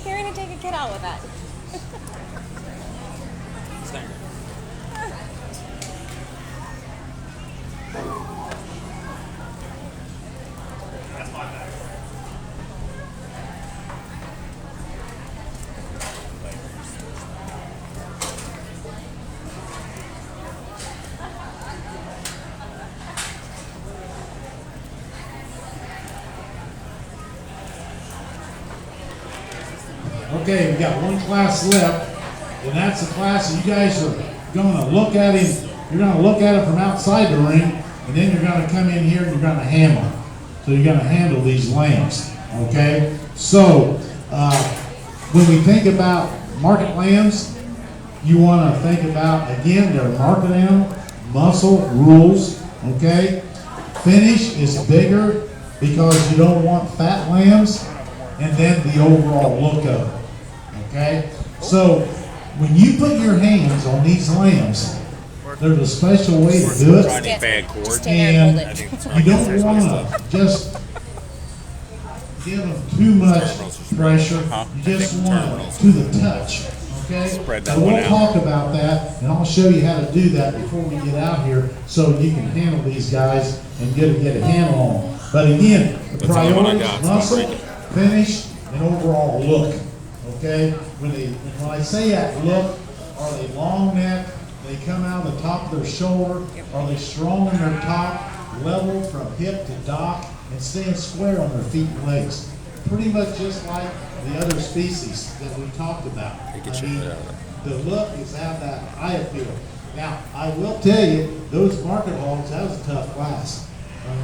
You're gonna take a kid out with that. That's my bag. Okay, we got one class left, and that's the class that you guys are going to look at him. You're going to look at it from outside the ring, and then you're going to come in here and you're going to handle it. So you're going to handle these lambs, okay? So when we think about market lambs, you want to think about, again, their market animal, muscle, rules, okay? Finish is bigger because you don't want fat lambs, and then the overall look of it. Okay? So when you put your hands on these lambs, there's a special way to do it. And you don't want to just give them too much pressure. You just want it to the touch. Okay? So we'll talk about that, and I'll show you how to do that before we get out here so you can handle these guys and get a handle on them. But again, the priority is muscle, finish, and overall look. Okay? When I say that look, are they long neck? They come out of the top of their shoulder? Are they strong in their top, level from hip to dock, and stand square on their feet and legs? Pretty much just like the other species that we talked about. I mean, the look is how that eye appeal. Now, I will tell you, those market hogs, that was a tough class.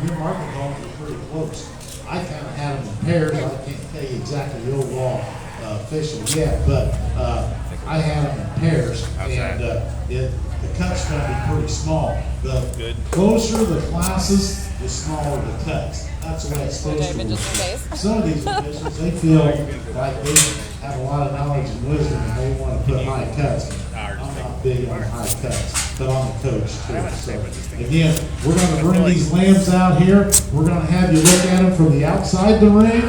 Your market hogs were pretty close. I kind of had them in pairs. I can't tell you exactly the overall official yet, but I had them in pairs, and the cut's going to be pretty small. The closer the classes, the smaller the cuts. That's the way it's supposed to be. Some of these officials, they feel like they have a lot of knowledge and wisdom, and they want to put high cuts. I'm not big on high cuts, but I'm a coach too. So again, we're going to bring these lambs out here. We're going to have you look at them from the outside the ring.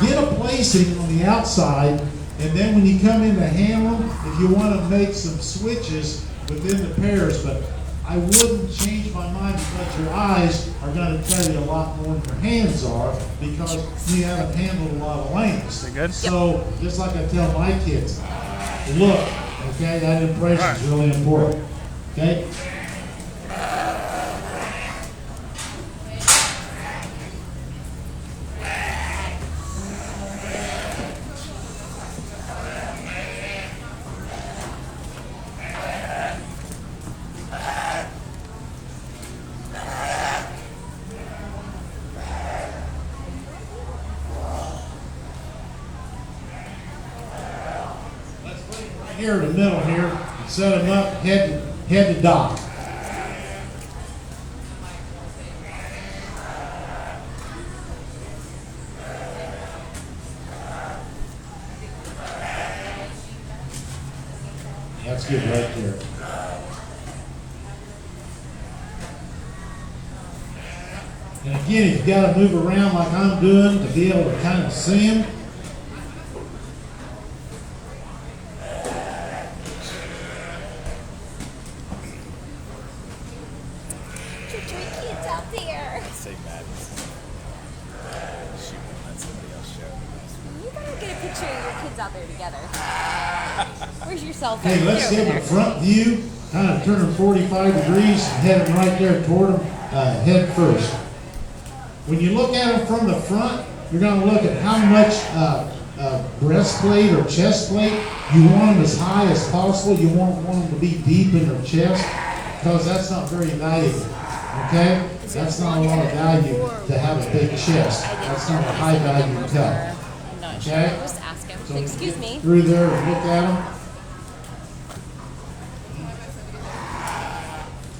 Get a placing on the outside, and then when you come in to handle them, if you want to make some switches within the pairs, but I wouldn't change my mind because your eyes are going to tell you a lot more than your hands are because you haven't handled a lot of lambs. They good? So just like I tell my kids, look, okay, that impression is really important. Okay? Here in the middle here, and set them up head to dock. That's good right there. And again, if you got to move around like I'm doing to be able to kind of see them. Kids out there. Say madness. Shoot, let somebody else show. You gotta get a picture of your kids out there together. Where's your cell phone? Okay, let's give them a front view, kind of turn them 45 degrees, and head them right there toward them, head first. When you look at them from the front, you're going to look at how much breastplate or chest plate. You want them as high as possible. You won't want them to be deep in their chest because that's not very valuable. Okay? That's not a lot of value to have a big chest. That's not a high value cut. I'm not sure. Okay? Just ask him. So Excuse me. through there and look at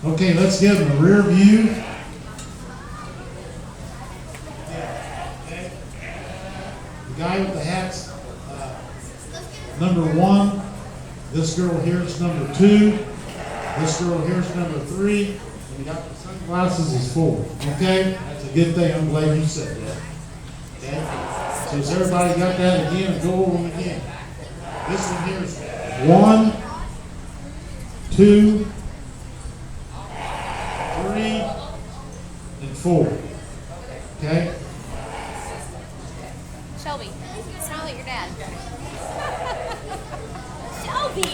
them. Okay, let's give them a rear view. The guy with the hat's number 1. This girl here is number 2. This girl here is number 3. And you got the sunglasses is 4. Okay? That's a good thing. I'm glad you said that. Okay? So has everybody got that again? And go over them again. This one here is 1, 2, 3, and 4. Okay? Shelby, smile at your dad. Shelby!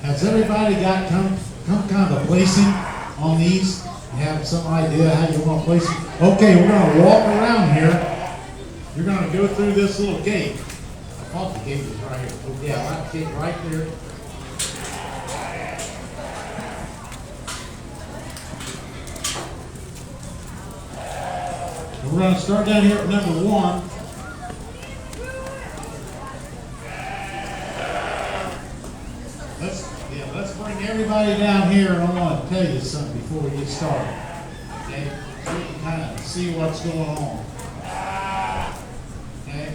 Has everybody got some kind of placing on these? You have some idea how you want to place them? Okay, we're going to walk around here. You're going to go through this little gate. I thought the gate was right here. Oh, yeah, that gate right there. And we're going to start down here at number 1. Let's bring everybody down here, and I want to tell you something before we get started. Okay? So you can kind of see what's going on. Okay?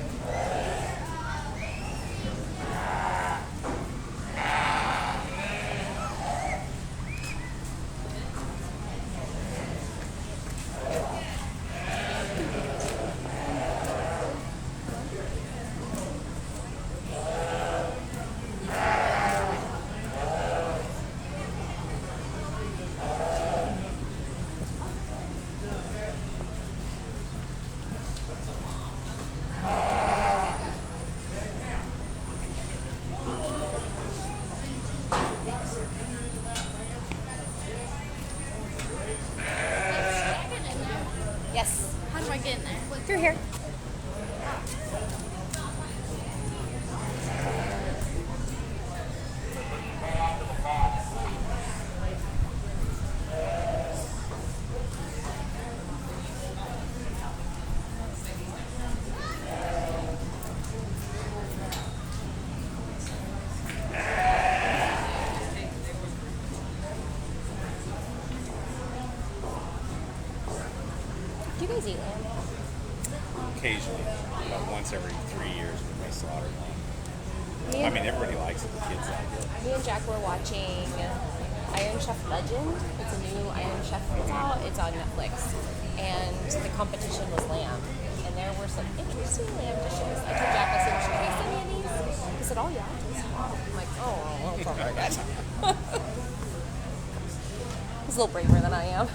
Yes. How do I get in there? Through here. Do you guys eat lamb? Occasionally, about once every 3 years when they slaughter one. Me I and, mean, everybody likes it. The kids like it. me and Jack were watching Iron Chef Legend. It's a new Iron Chef that's out. It's on Netflix. And the competition was lamb. And there were some interesting lamb dishes. I told Jack, I said, should we send me any of these? He said, oh yeah, I'll taste them. I'm like, oh, well, it's all right, guys. He's a little braver than I am.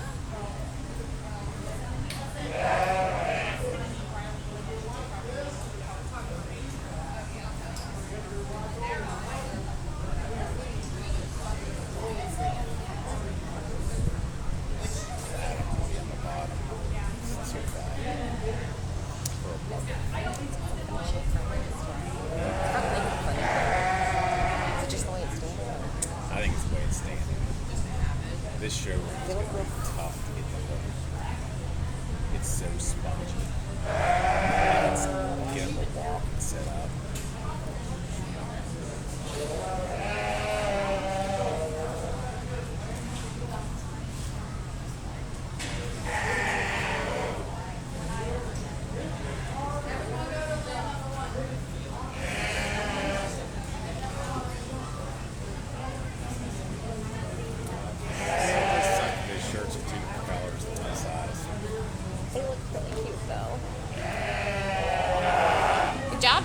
Is it just the way it's standing? I think it's the way it's standing. This show is going to be tough to get the hook. It's so spongy. It's get them to walk and set up.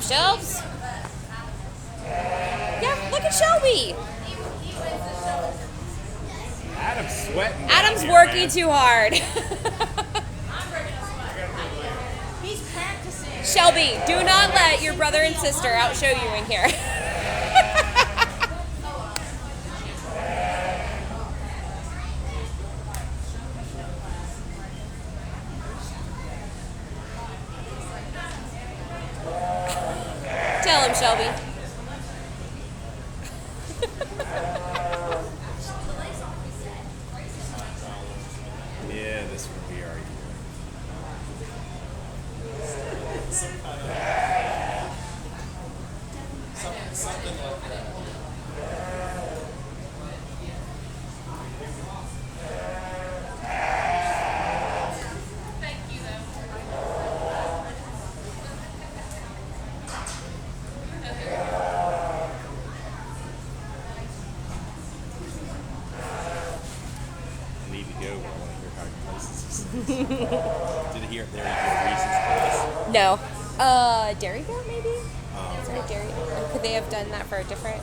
Shelves. Yeah, look at Shelby. Adam's sweating. Adam's here, working man. too hard. He's practicing. Shelby, do not let your brother and sister outshow you in here. Tell him, Shelby. Yeah, this would be our year. Something like that. I need to go, but I want to hear how your places is. Did it hear there you go, Reese's place? No. Dairy Goat, maybe? Is it a Dairy? Or could they have done that for a different?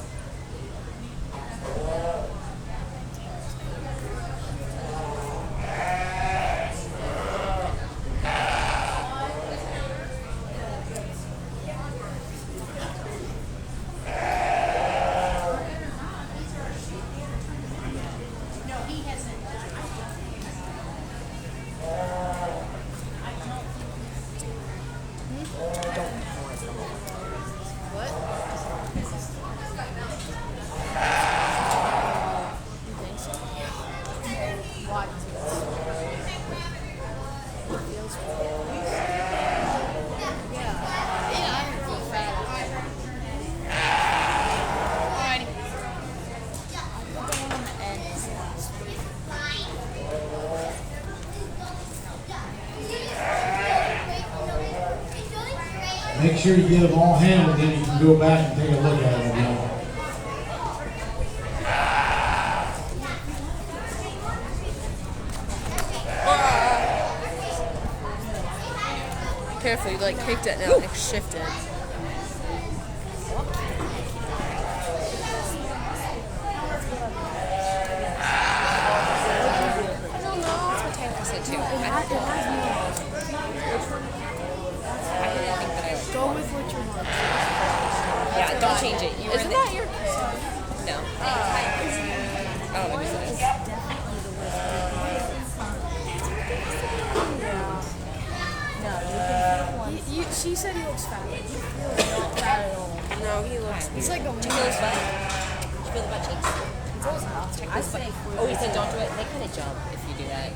Make sure you get them all handled, then you can go back and take a look at them again. Careful, you like kicked it now, like shifted. That's what Taylor said too. I didn't think that I would. Go with what you want. Yeah, don't change it. Isn't that your? No. Oh, maybe it is. She said he looks fat. He feels not fat at all. No, he looks. He's like a. Do you feel his butt? Do you feel the butt cheeks? Check his butt. Oh, he said don't do it. They kind of jump if you do that.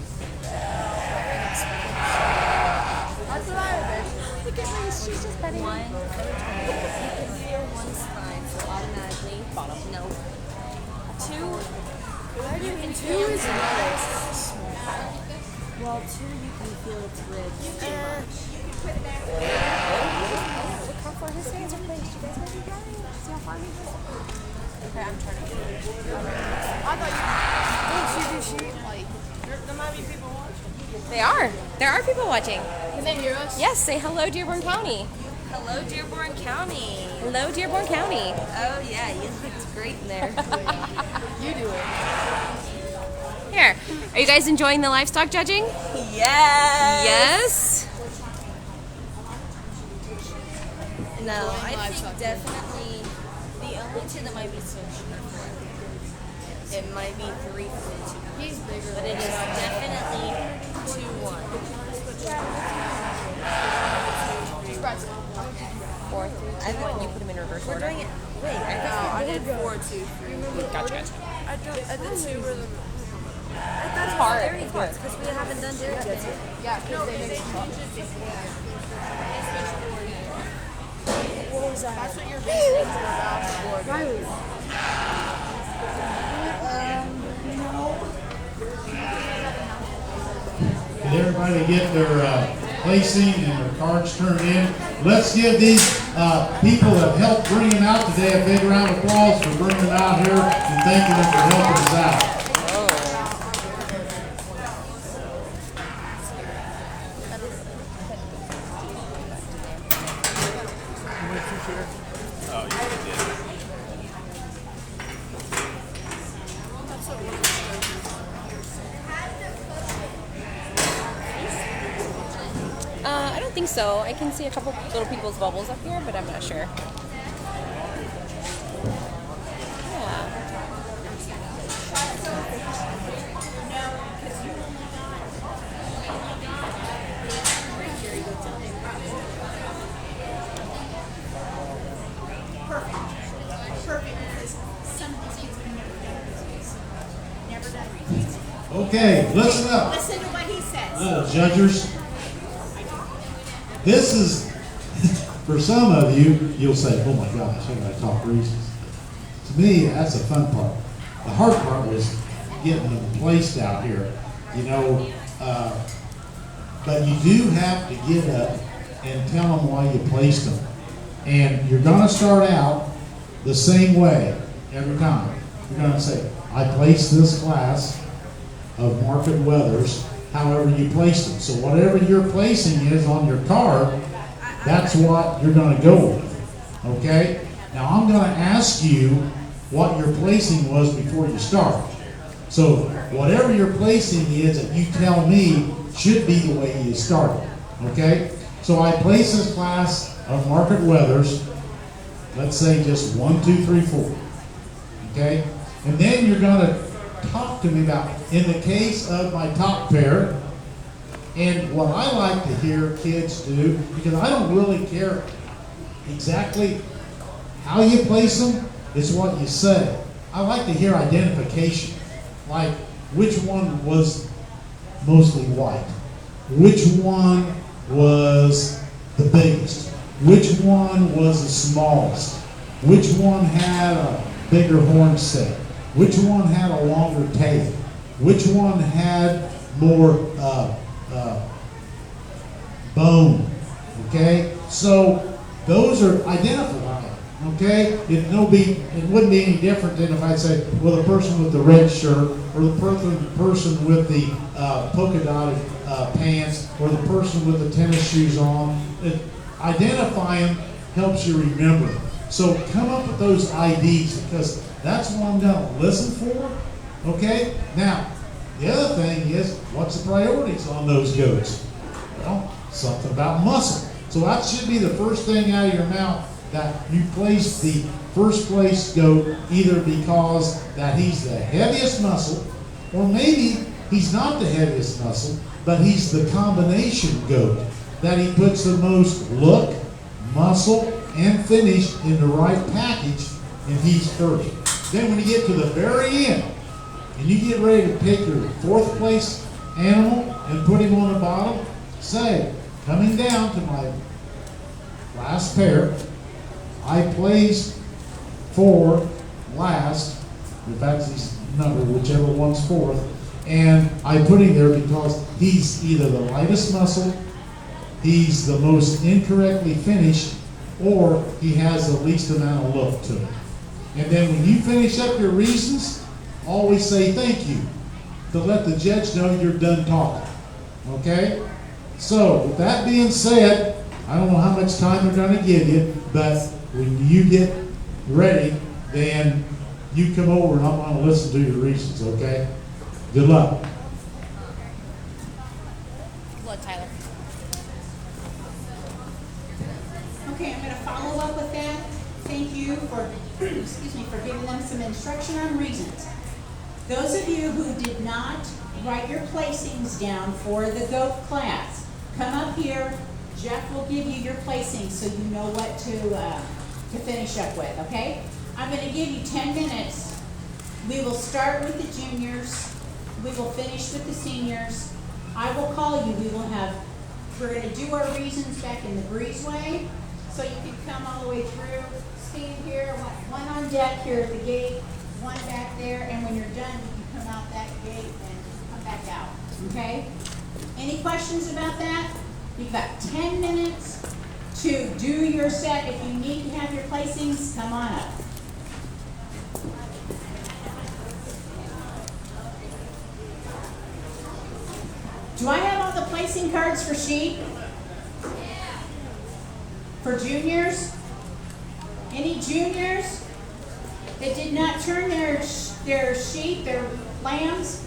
That's what I would. Look at her. She's just petting one. You can feel one spine, so automatically bottom. No. Two. You can Two is nice. Well, two, you can feel its ribs too much. Look how far his hands are placed. You guys might be right. See how far he is? Okay, I'm trying to get it. I thought you. Like, there might be people watching. They are. There are people watching. Can they hear us? Yes, say hello, Dearborn County. Hello, Dearborn County. Hello, Dearborn County. Oh, yeah, you looked great in there. You do it. Here. Are you guys enjoying the livestock judging? Yes. Yes? No, I think definitely the only two that might be switched. It might be 3 for the two. He's bigger. But it is definitely 2-1. 4, 3, 2, 1. You put them in reverse We're order. doing it. Wait, I did 4, 2, 3. Gotcha. I did 2 rhythm. That's hard. It's hard because we haven't done dairy yet. Yeah, because they make What was that? That's what you're basically about. Riley. Did everybody get their placing and their cards turned in? Let's give these people that helped bring them out today a big round of applause for bringing them out here and thanking them for helping us out. shooter? Oh, you did. That's what we're I don't think so. I can see a couple little people's bubbles up here, but I'm not sure. Yeah. Okay, listen up. Listen to what he says. Judgers. This is, for some of you, you'll say, oh my gosh, I gotta talk reasons. To me, that's the fun part. The hard part was getting them placed out here, you know. But you do have to get up and tell them why you placed them. And you're gonna start out the same way every time. You're gonna say, I placed this class of market weathers however you place them. So whatever your placing is on your card, that's what you're going to go with. Okay? Now I'm going to ask you what your placing was before you start. So whatever your placing is that you tell me should be the way you started. Okay? So I place this class of market weathers, let's say just 1, 2, 3, 4. Okay? And then you're going to talk to me about, in the case of my top pair, and what I like to hear kids do, because I don't really care exactly how you place them, it's what you say. I like to hear identification, like which one was mostly white, which one was the biggest, which one was the smallest, which one had a bigger horn set, which one had a longer tail, which one had more bone. Okay, so those are identified. Okay, it wouldn't be any different than if I say, well, the person with the red shirt, or the person with the polka dotted pants, or the person with the tennis shoes on. Identifying helps you remember. So come up with those IDs, because that's what I'm going to listen for. Okay, now the other thing is, what's the priorities on those goats? Well, something about muscle. So that should be the first thing out of your mouth, that you place the first place goat either because that he's the heaviest muscle, or maybe he's not the heaviest muscle, but he's the combination goat, that he puts the most look, muscle, and finish in the right package, and he's first. Then when you get to the very end, and you get ready to pick your fourth place animal and put him on the bottom, say, coming down to my last pair, I placed for last, in fact he's numbered, whichever one's fourth, and I put him there because he's either the lightest muscle, he's the most incorrectly finished, or he has the least amount of look to it. And then when you finish up your reasons, always say thank you, to let the judge know you're done talking. Okay? So, with that being said, I don't know how much time they're going to give you, but when you get ready, then you come over and I'm going to listen to your reasons, okay? Good luck. Good luck, Tyler. Okay, I'm going to follow up with that. Thank you for, for giving them some instruction on reasons. Those of you who did not write your placings down for the goat class, come up here. Jeff will give you your placings so you know what to finish up with, okay? I'm going to give you 10 minutes. We will start with the juniors. We will finish with the seniors. I will call you. We're going to do our reasons back in the breezeway, so you can come all the way through. Stand here, one on deck here at the gate, one back there, and when you're done, you can come out that gate and come back out, okay? Any questions about that? You've got 10 minutes to do your set. If you need to have your placings, come on up. Do I have all the placing cards for sheep? For juniors? Any juniors that did not turn their sheep, their lambs?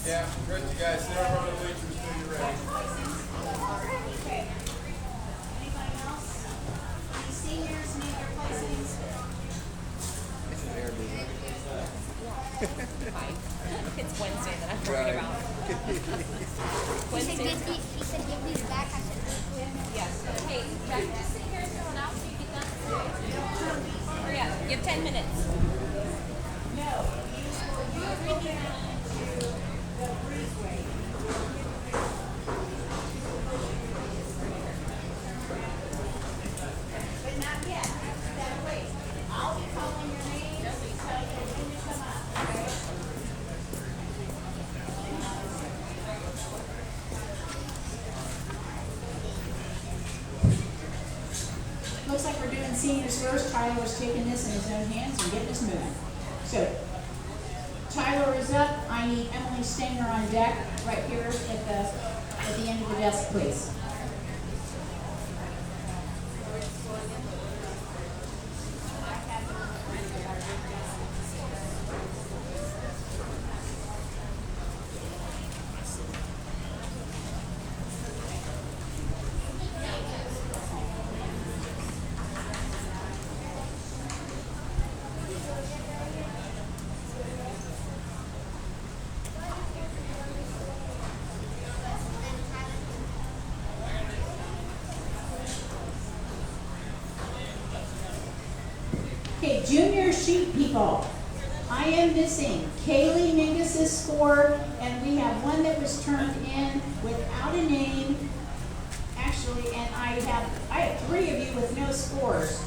Yeah, great, you guys. Sit over on the bleachers until you're ready. Okay. Anybody else? Any seniors need their placings? It's Wednesday that I'm worried about. Wednesday. He said give these back. I said, Yes. Hey, Jack, just sit here and someone else you get done. Hurry up. You have 10 minutes. No. You will go down to the breezeway. But not yet. You gotta wait. I'll be calling your name and tell you when to come up. Okay? Looks like we're doing seniors first. Tyler was taking this in his own hands and getting us moving. So, Tyler is up. I need Emily Stanger on deck right here at the end of the desk, please. Okay, junior sheep people. I am missing Kaylee Mingus' score, and we have one that was turned in without a name. Actually, and I have 3 of you with no scores.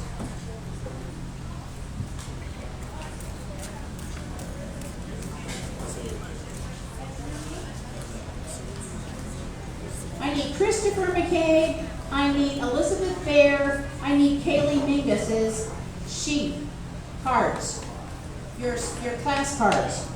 I need Christopher McCabe, I need Elizabeth Bear, I need Kaylee Mingus' sheep cards, your class cards.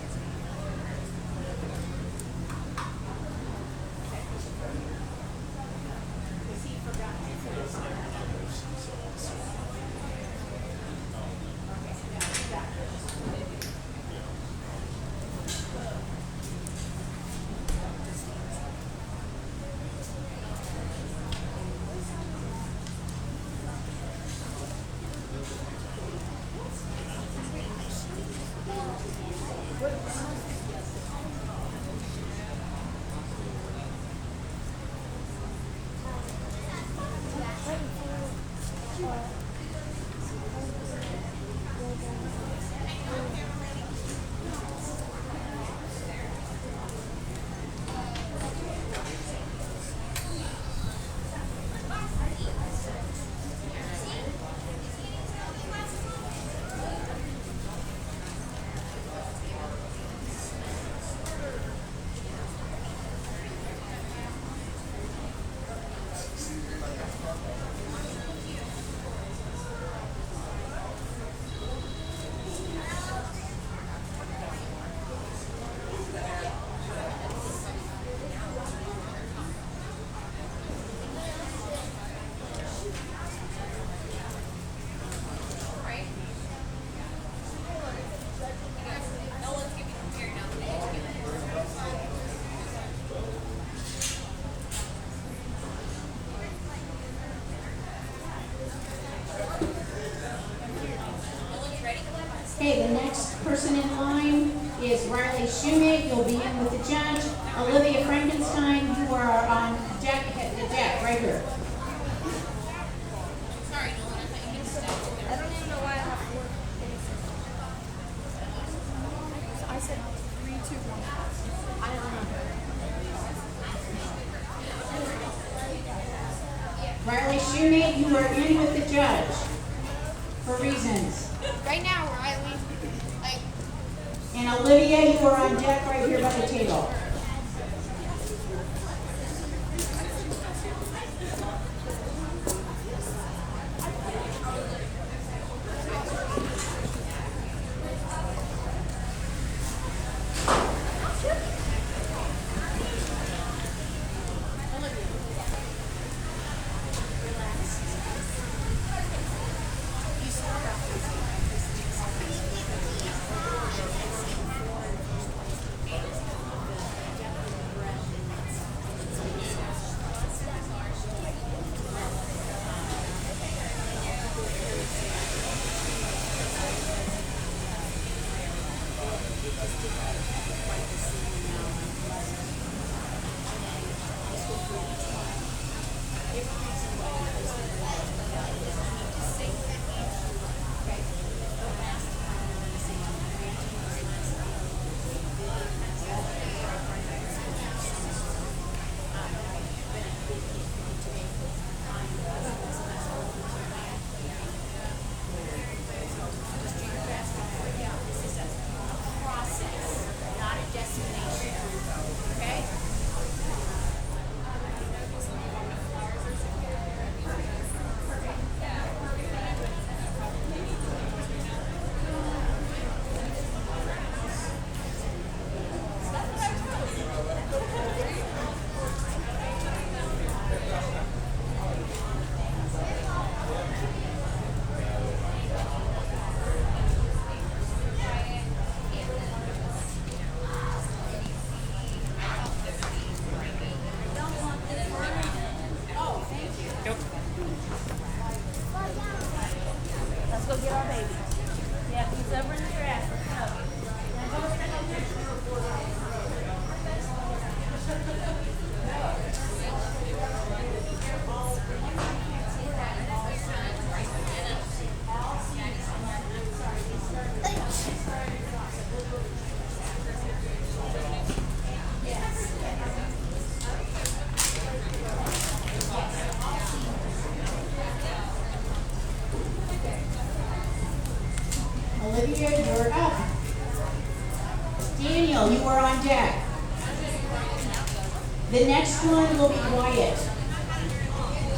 Okay, the next person in line is Riley Shoemate. You'll be in with the judge. Olivia Frankenstein, you are on deck, the deck, right here. Sorry, Nolan, I thought you meant step. I don't even know why I have 4 things. I said 3, 2, 1. I don't know. Riley Shoemate, you are in with the judge for reasons. Right now, Riley, like, And Olivia, you are on deck right here by the table. Let's go get our baby. Yeah, he's over in the grass. Let's go. Now go stand over here. Olivia, you're up. Daniel, you are on deck. The next one will be Wyatt.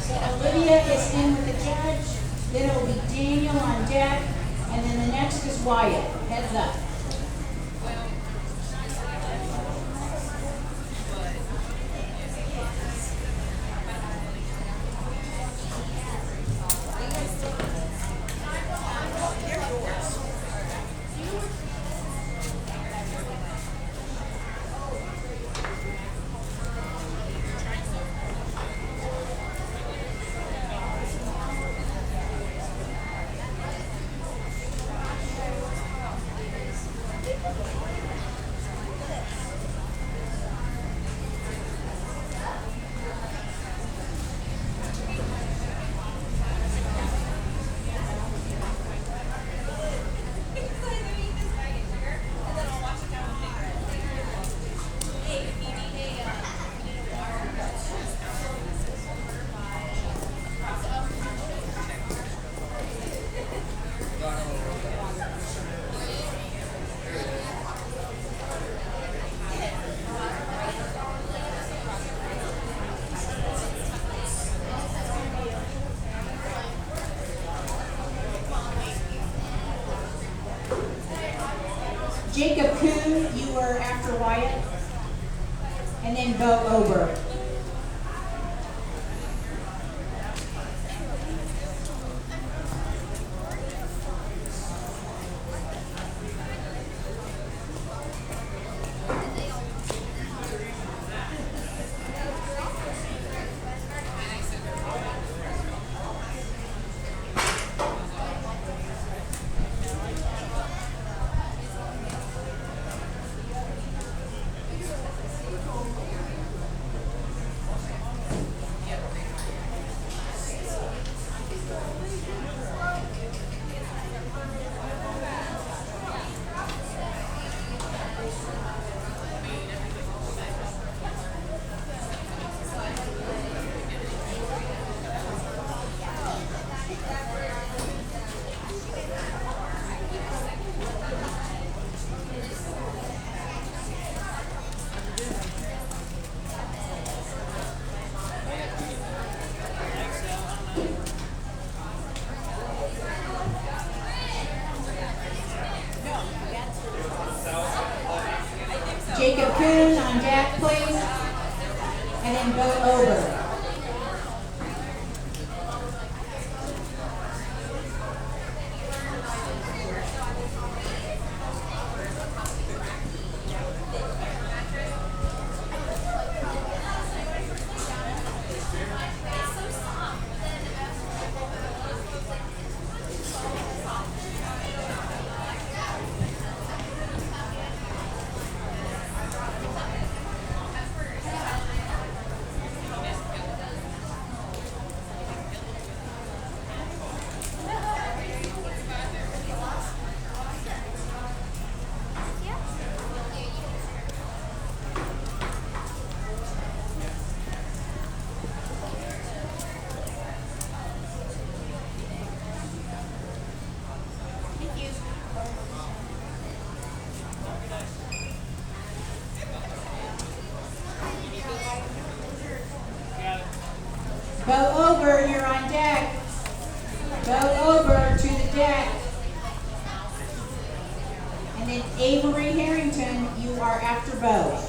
So Olivia is in with the judge, then it will be Daniel on deck, and then the next is Wyatt. Heads up. Jacob Kuhn, you were after Wyatt. And then Bo Ober. Coon on deck, please. And then Bo Ober. Bo Ober, you're on deck. Bo Ober to the deck. And then Avery Harrington, you are after Bo.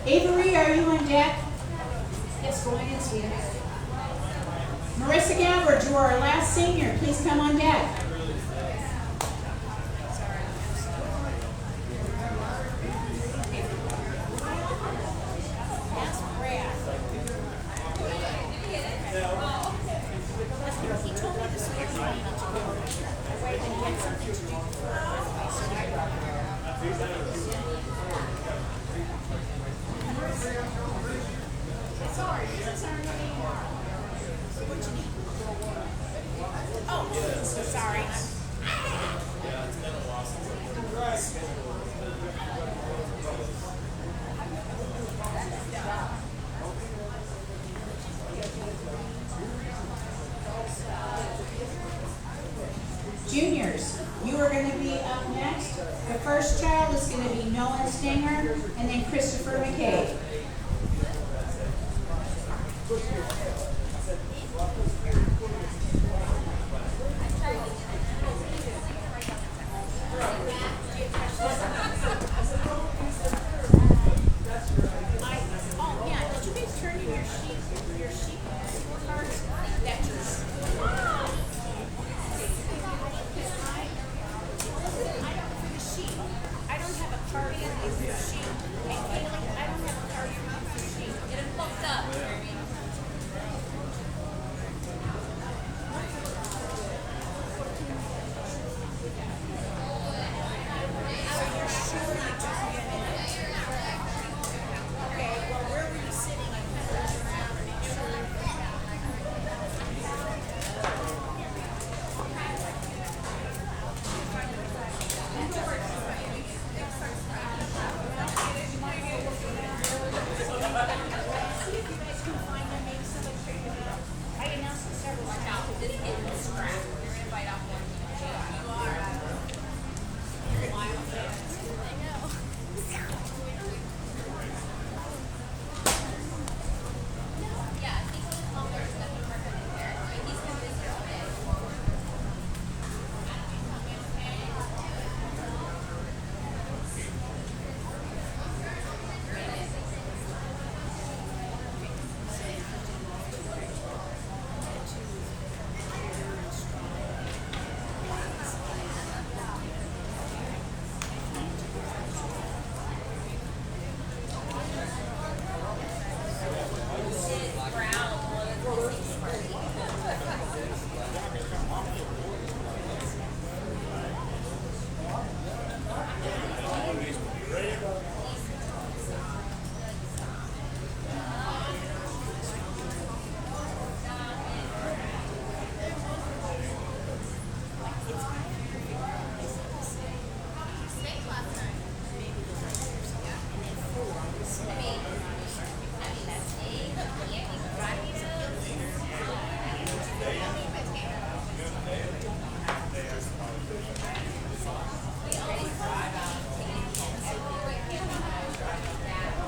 Avery, are you on deck? Yes, go ahead, sweetie. Marissa Gabbard, you are our last senior. Please come on deck. Juniors, you are going to be up next. The first child is going to be Nolan Stinger and then Christopher McKay. Oh, yeah, did you guys turn in your sheet scorecards? That's yours. I don't have a card for your sheet. And Kaylee, I don't have a card for your sheet. Get it booked up. Okay, well, where were you sitting? I kind of looked around and make sure. I announced it several times. This is scrap. You're gonna bite off one. You are. Yeah, I think it's longer than we were in there. He's been busy all day.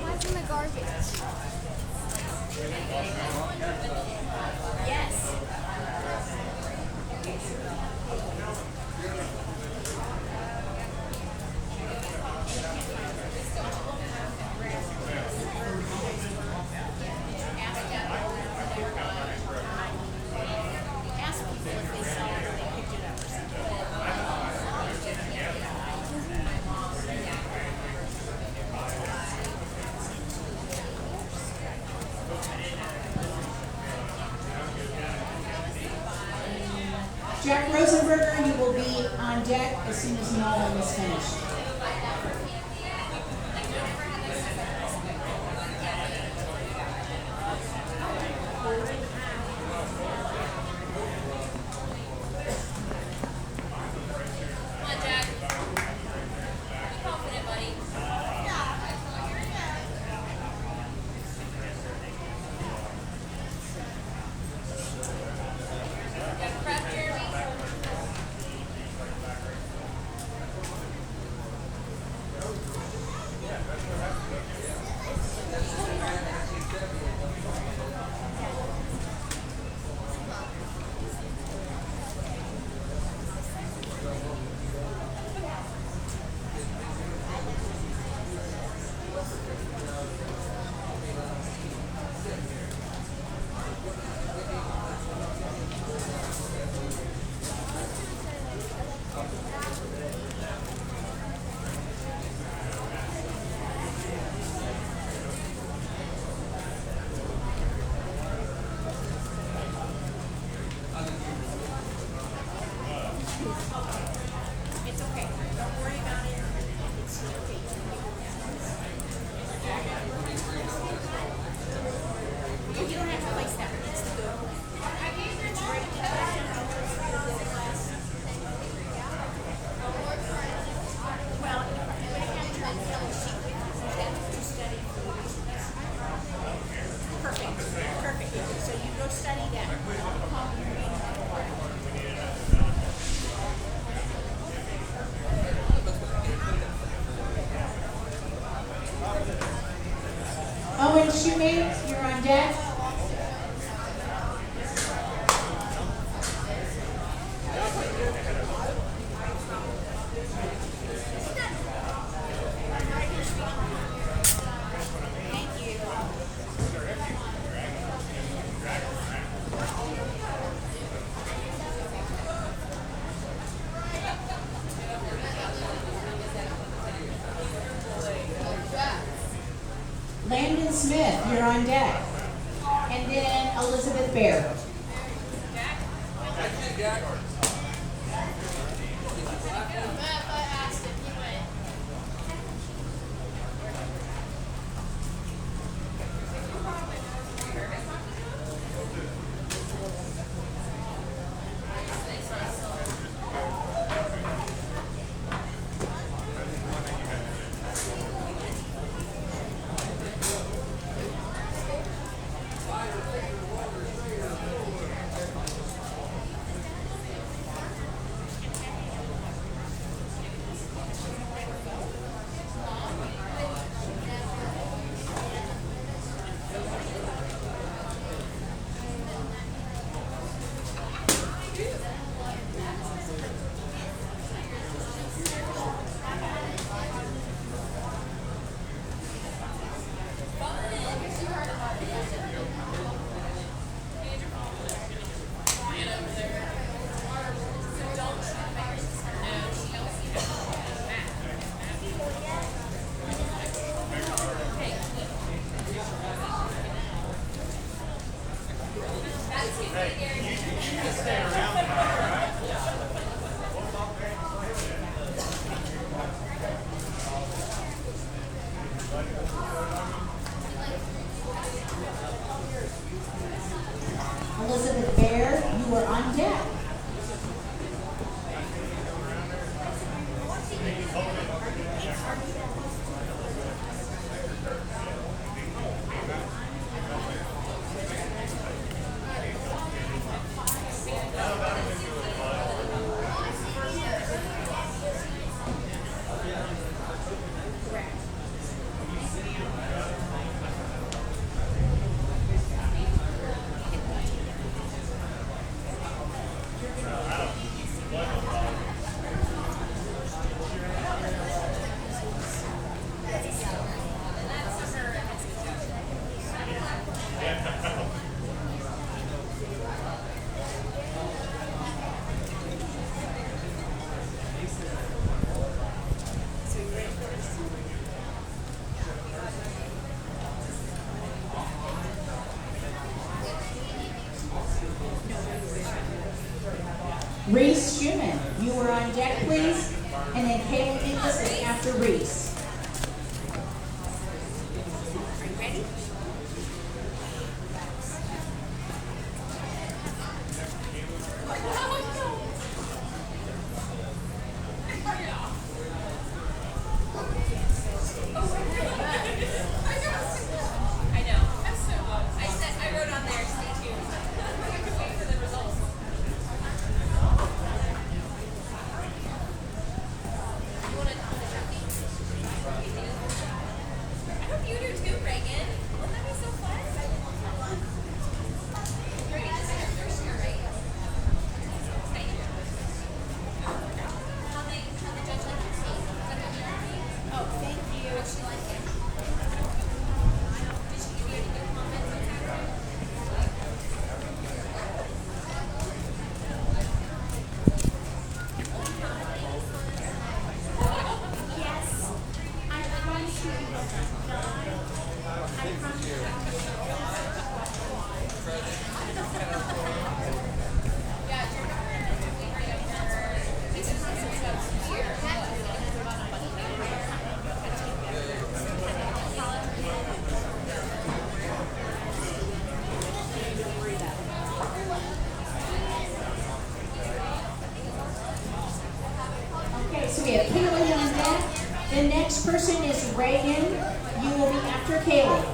What's in the garbage? Yes. Ask people if they saw it or they picked it up or something. Jack Rosenberger, you will be on deck as soon as Nolan is finished. Come on, Jack. Be confident, buddy. Got a prep, Jeremy? It's okay. Don't worry about it. It's okay. You don't have to place that. It's the good one. It's ready to go. Well, you would have to try to fill a sheet with you. That's to study. Perfect. Perfect. So you go study that. Owen Shoemate, you're on deck. Smith, you're on deck. And then Elizabeth Bear. Elizabeth Bear, you are on deck. Reese Schumann, you are on deck, please. And then Kayla Nicholson after Reese. So we have Kaylee on deck. The next person is Reagan. You will be after Kaylee.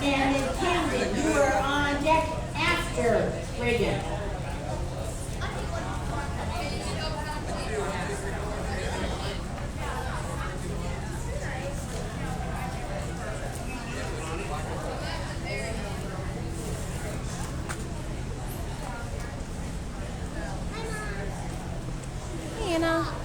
And then Camden, you are on deck after Reagan. Anna.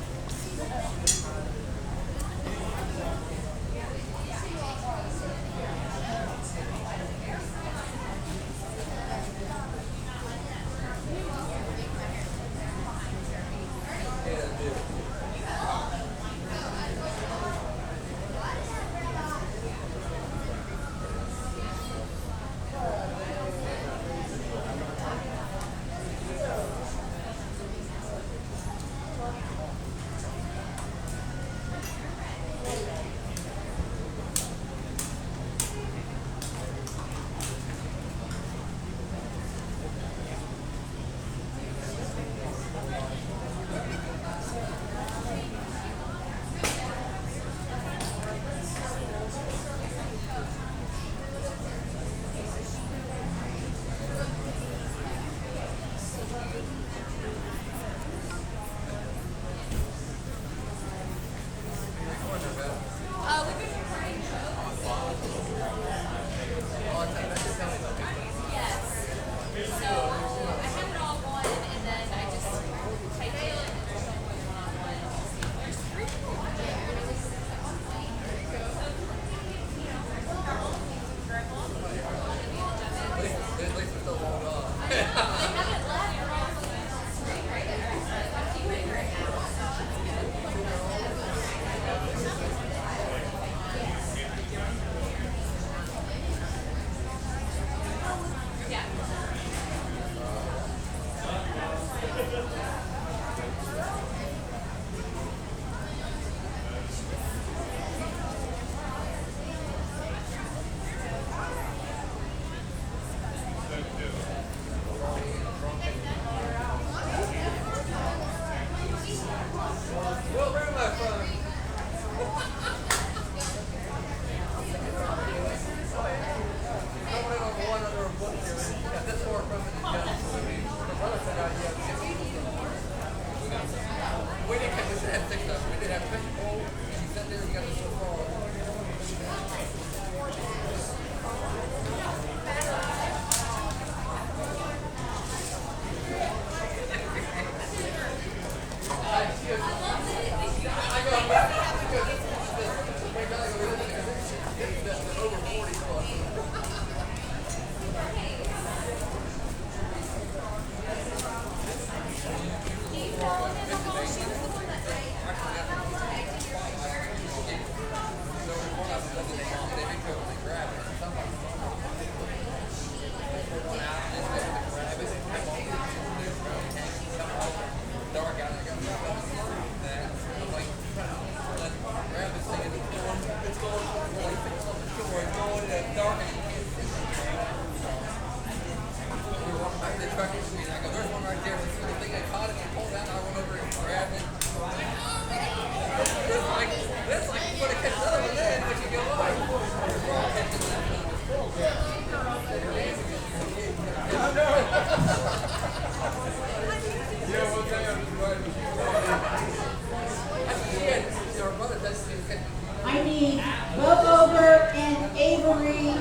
I need Bo Ober and Avery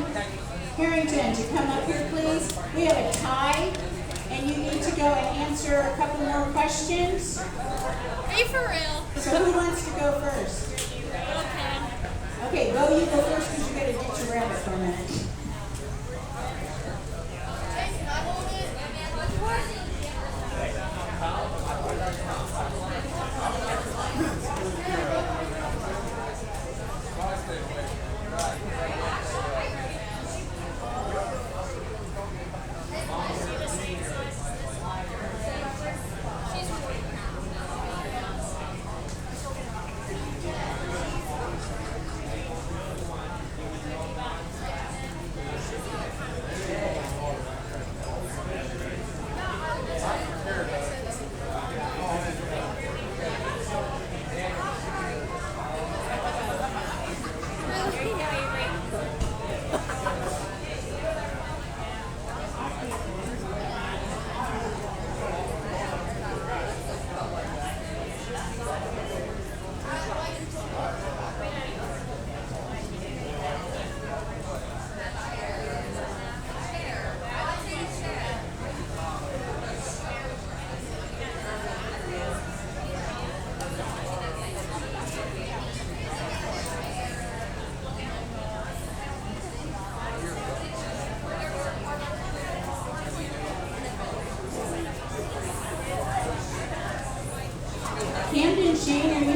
Harrington to come up here, please. We have a tie, and you need to go and answer a couple more questions. Hey, for real. So who wants to go first? Okay, Bo, you go first because you got to ditch your rabbit for a minute.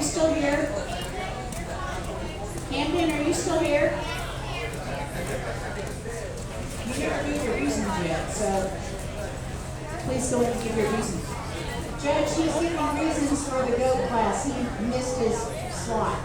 you still here? Camden, are you still here? You didn't give your reasons yet, so please go ahead and give your reasons. Judge, he's giving reasons for the GOAT class. He missed his slot.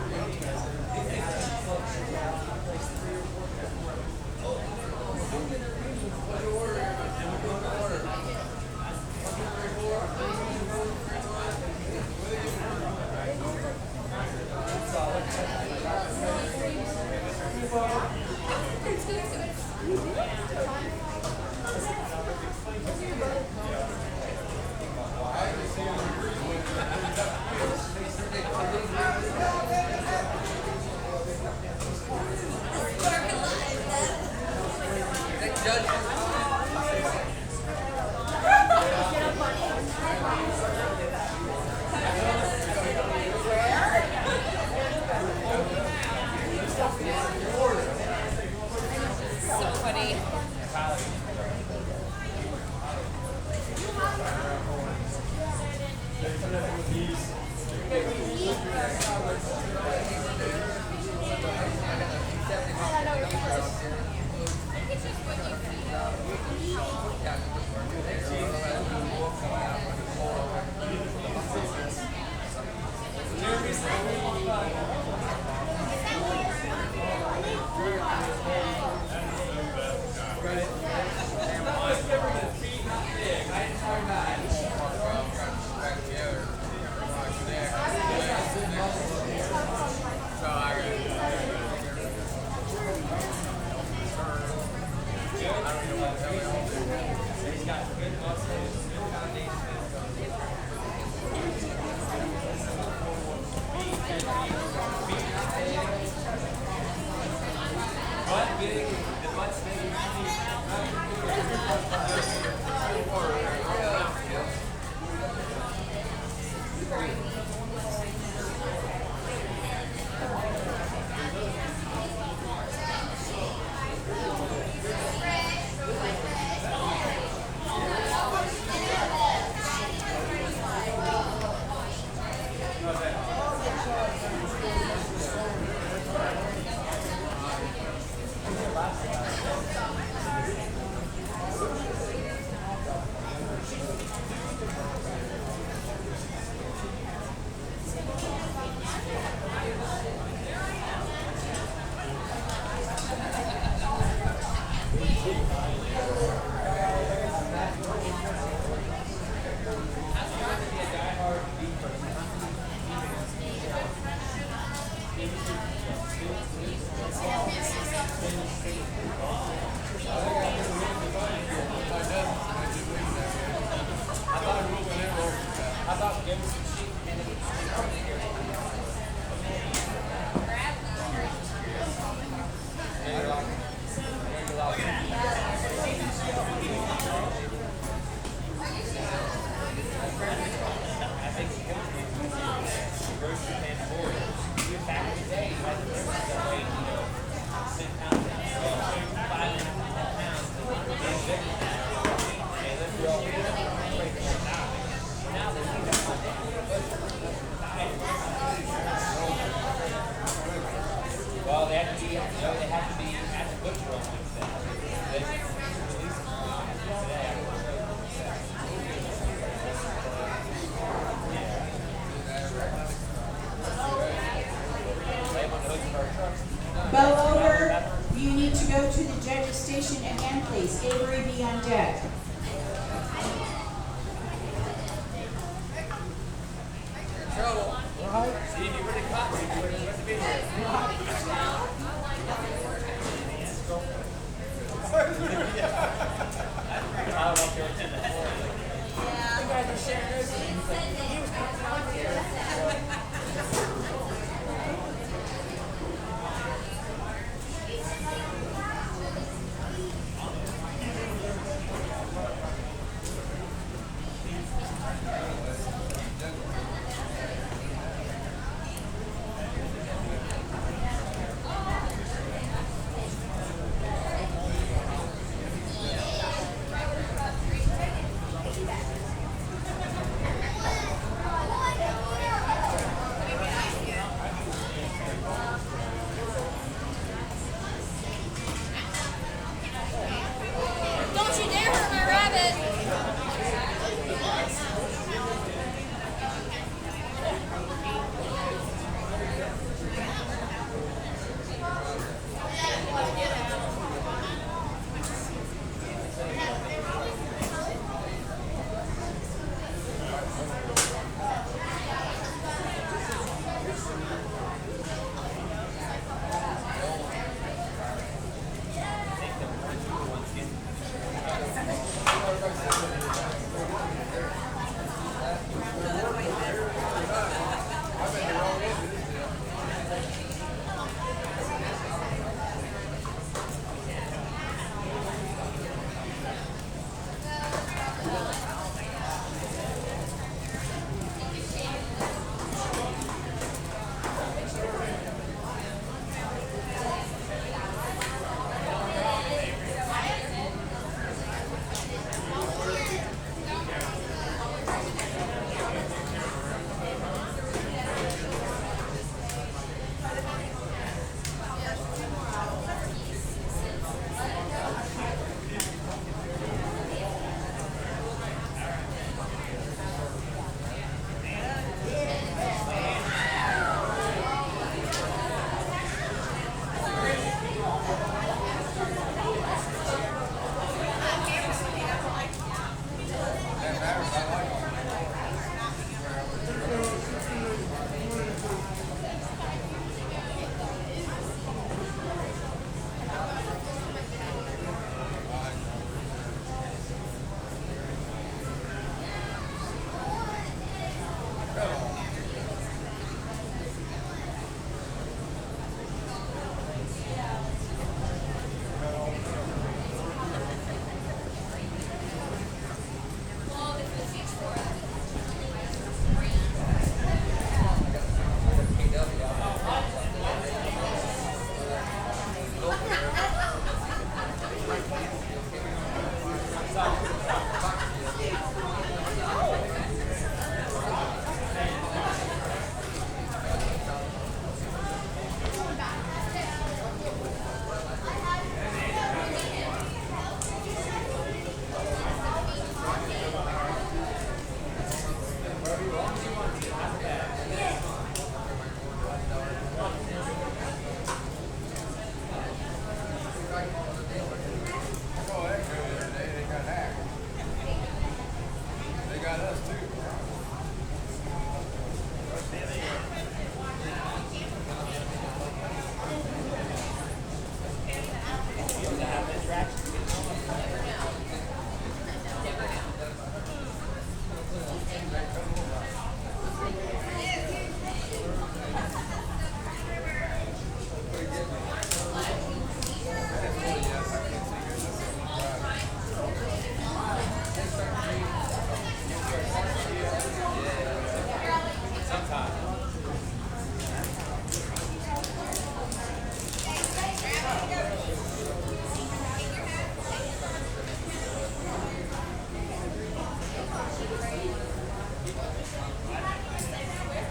Bow over. You need to go to the judge's station again, please. Avery, be on deck.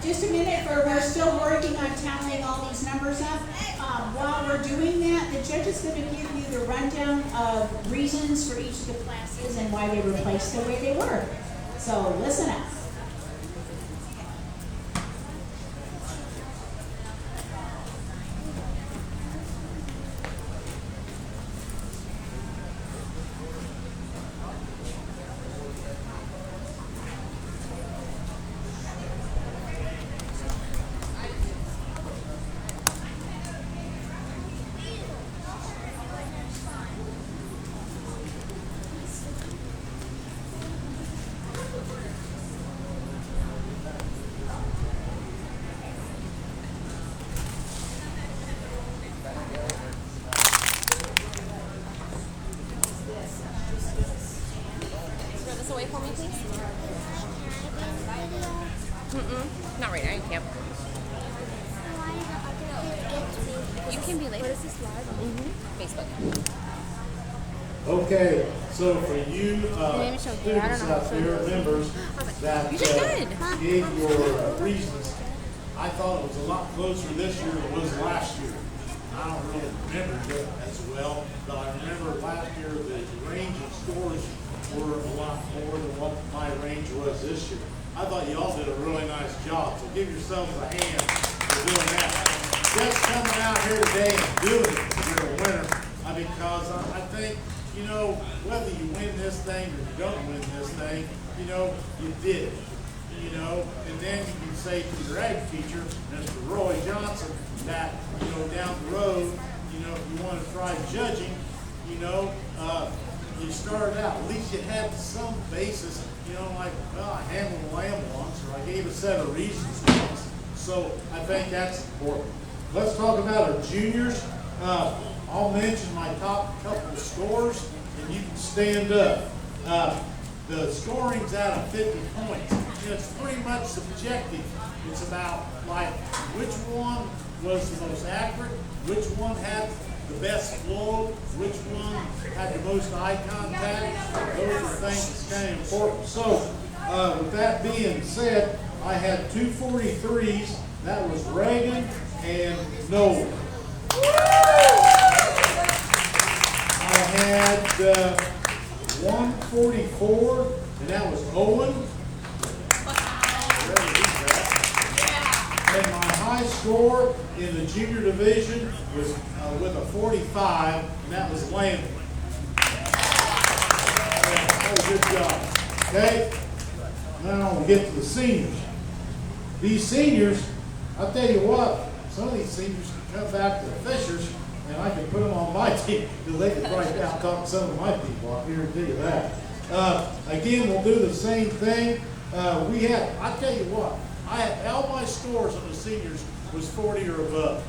Just a minute, we're still working on tallying all these numbers up. While we're doing that, the judge is going to give you the rundown of reasons for each of the classes and why they were placed the way they were. So listen up. Away for me, please? Not right now, you can't. You can be later. What is this live on? Facebook. Okay, so for you students out there, members that gave your reasons, I thought it was a lot closer this year than it was last year. I don't really remember it as well, but I remember last year the range of scores were a lot more than what my range was this year. I thought you all did a really nice job, so give yourselves a hand for doing that. Just coming out here today and doing it, you're a winner, because I think, you know, whether you win this thing or you don't win this thing, you know, you did it. You know, and then you can say to your ag teacher, Mr. Roy Johnson, that, you know, down the road, you know, if you want to try judging, you know, you started out, at least you had some basis, you know, like, well, I handled a lamb once, or I gave a set of reasons once. So I think that's important. Let's talk about our juniors. I'll mention my top couple of scores, and you can stand up. The scoring's out of 50 points. You know, it's pretty much subjective. It's about, like, which one was the most accurate, which one had the best flow, which one had the most eye contact. Those are things that's kind of important. So, with that being said, I had 2 43s. That was Reagan and Nolan. I had 144, and that was Owen. And my high score in the junior division was with a 45, and that was Landon. Yeah, good job. Okay? Now we'll get to the seniors. These seniors, I'll tell you what, some of these seniors can come back to the Fishers, and I can put them on my team because they can right out talk to some of my people. I guarantee you that. Again, we'll do the same thing. We had, I tell you what, I had all my scores on the seniors was 40 or above.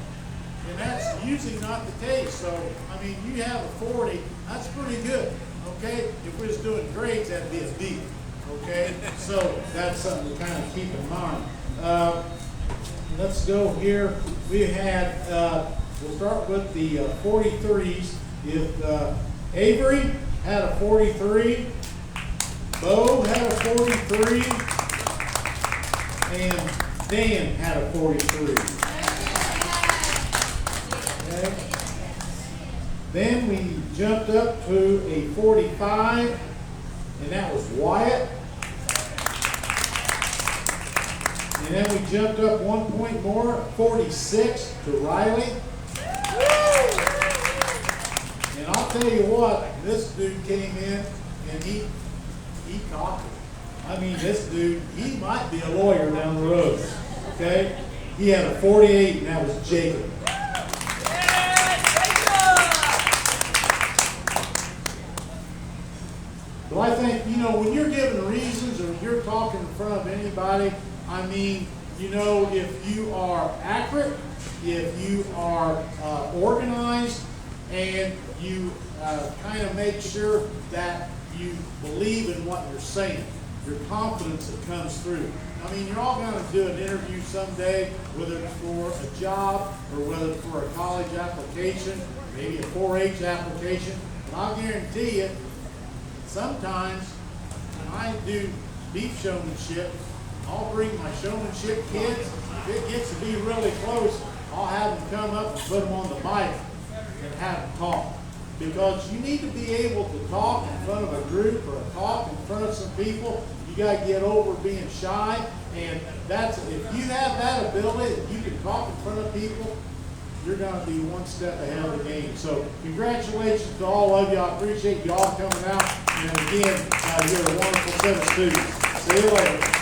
And that's usually not the case. So, I mean, you have a 40, that's pretty good. Okay? If we're just doing grades, that'd be a D. Okay? So that's something to kind of keep in mind. Let's go here. We had, we'll start with the 43s. If Avery had a 43. Bo had a 43. And Dan had a 43. Okay. Then we jumped up to a 45, and that was Wyatt. And then we jumped up 1 point more, 46 to Riley. And I'll tell you what, this dude came in and he talked. I mean, this dude, he might be a lawyer down the road. Okay? He had a 48, and that was Jacob. But I think, you know, when you're giving reasons or you're talking in front of anybody, I mean, you know, if you are accurate, if you are organized, and you kind of make sure that you believe in what you're saying, your confidence that comes through. I mean, you're all going to do an interview someday, whether it's for a job or whether it's for a college application, maybe a 4-H application. But I'll guarantee you, sometimes when I do beef showmanship, I'll bring my showmanship kids. If it gets to be really close, I'll have them come up and put them on the mic and have them talk. Because you need to be able to talk in front of a group or talk in front of some people. You got to get over being shy. And that's, if you have that ability, that you can talk in front of people, you're going to be one step ahead of the game. So congratulations to all of you. I appreciate you all coming out. And again, you're a wonderful set of students. See you later.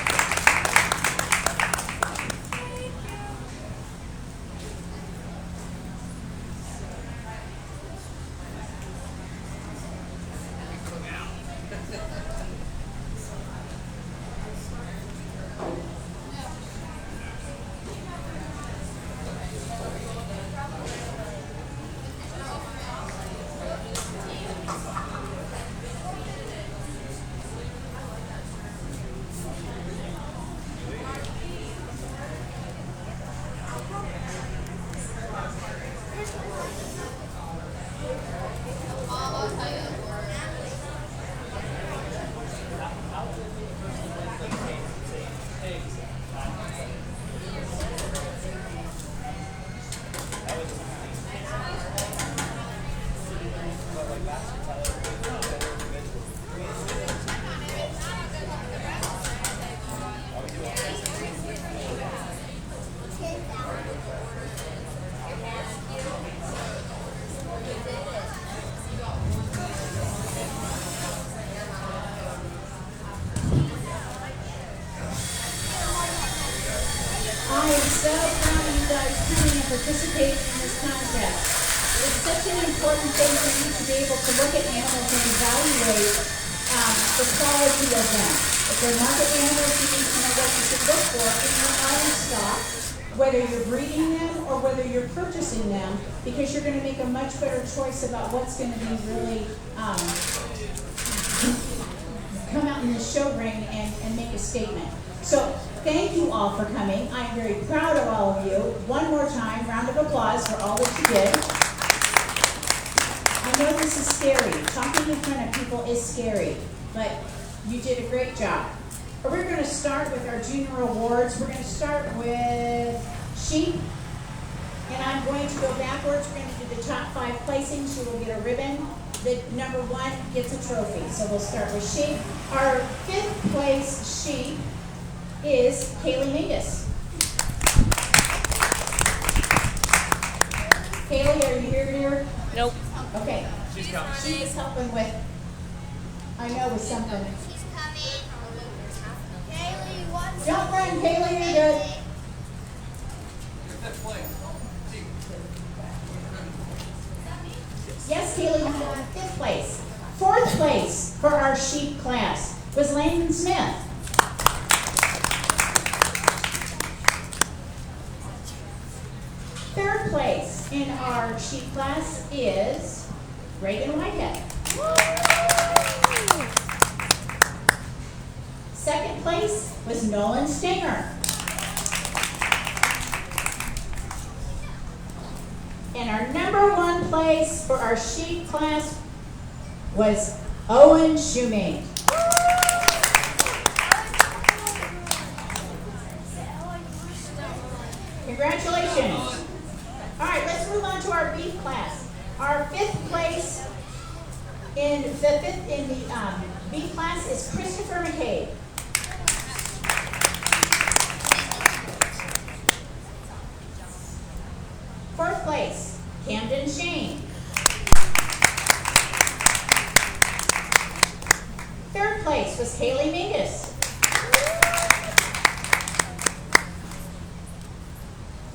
Participate in this contest. It's such an important thing for you to be able to look at animals and evaluate the quality of them. If they're market animals, you need to know what you should look for in your livestock, whether you're breeding them or whether you're purchasing them, because you're going to make a much better choice about what's going to be really come out in the show ring and make a statement. So thank you all for coming. I'm very proud of all of you. One more time, round of applause for all that you did. I know this is scary. Talking in front of people is scary, but you did a great job. We're going to start with our junior awards. We're going to start with sheep, and I'm going to go backwards. We're going to do the top 5 placings. You will get a ribbon. The number 1 gets a trophy. So we'll start with sheep. Our 5th place sheep is Kaylee Mingus. Kaylee, are you here, dear? Nope. Okay. She's coming. She is helping with, I know, with something. She's coming. Kaylee, what's Don't run, Kaylee, you're good. Yes, Kaylee, you got 5th place. 4th place for our sheep class was Landon Smith. 3rd place in our sheep class is Reagan Whitehead. 2nd place was Nolan Stinger. And our number 1 place for our sheep class was Owen Shoemate. Congratulations. All right, let's move on to our beef class. Our fifth place in the beef class is Christopher McCabe. Fourth place, Camden Shane. Third place was Kaylee Mingus.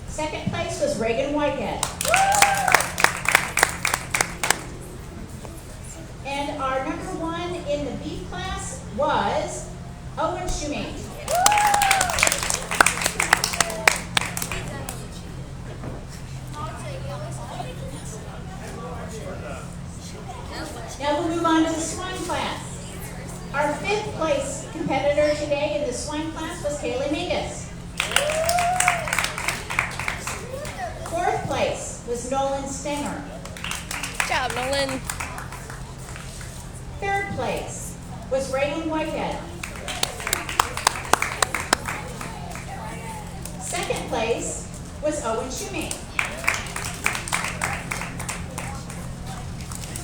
Second place was Reagan Whitehead. And our number one in the beef class was Owen Shoemate. Now we'll move on to the swine class. Our fifth place competitor today in the swine class was Kaylee Mingus. Fourth place was Nolan Stenger. Good job, Nolan. Third place was Reagan Whitehead. Second place was Owen Shoemate.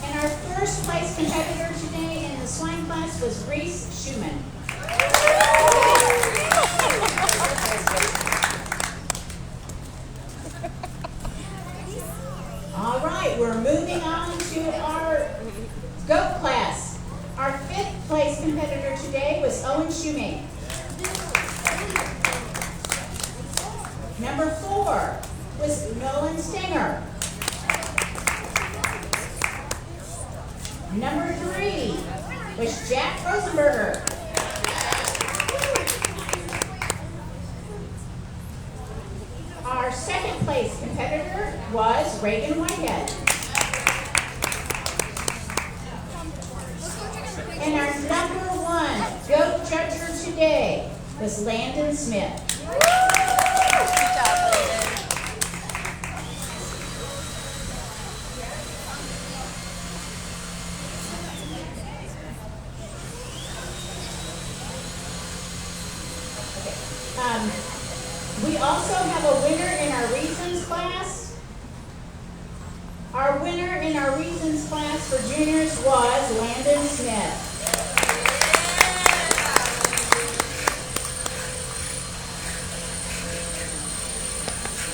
And our first place competitor today in the swine class was Reese Schumann. All right, we're moving on to our goat class. Our fifth place competitor today was Owen Shoemate. Number 4 was Nolan Stenger. Number 3 was Jack Rosenberger. Our second place competitor was Reagan Whitehead. And our number 1 goat judger today was Landon Smith. Good job, Landon. We also have a winner in our reasons class. Our winner in our reasons class for juniors was Landon Smith.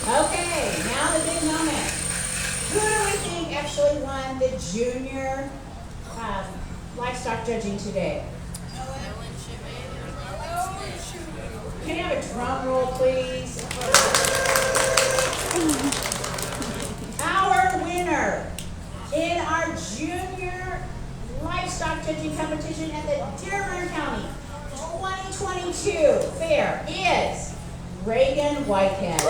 Okay, now the big moment. Who do we think actually won the junior livestock judging today? Can you have a drum roll, please? Our winner in our junior livestock judging competition at the Dearborn County 2022 fair is Reagan Whitehead.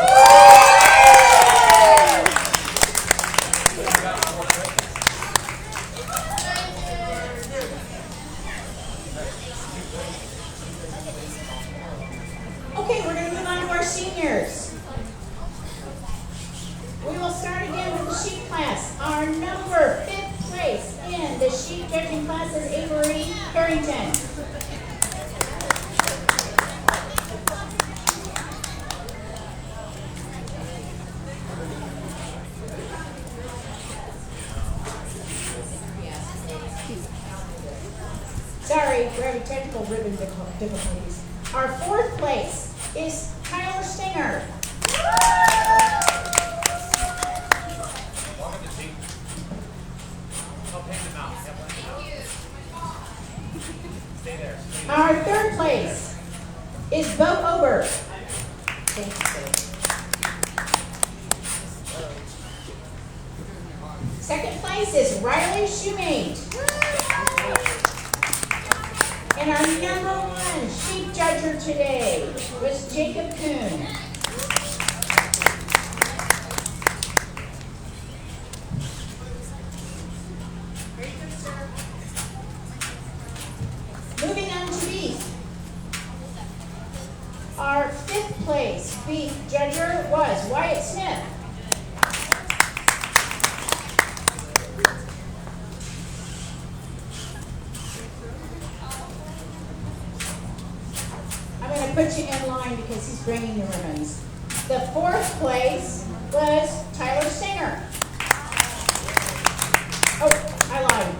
Okay, we're going to move on to our seniors. We will start again with the sheep class. Our number 5th place in the sheep judging class is Avery Harrington. Sorry, we're having technical ribbon difficulties. Our 4th place is Tyler Stinger. Our 3rd place is Bo Ober. Second place is Riley Shoemate. And our number 1 sheep judger today was Jacob Kuhn. Moving on to beef. Our 5th place beef judger was Wyatt Smith. to put you in line because he's bringing the ribbons. The fourth place was Tyler Singer. Oh, I lied.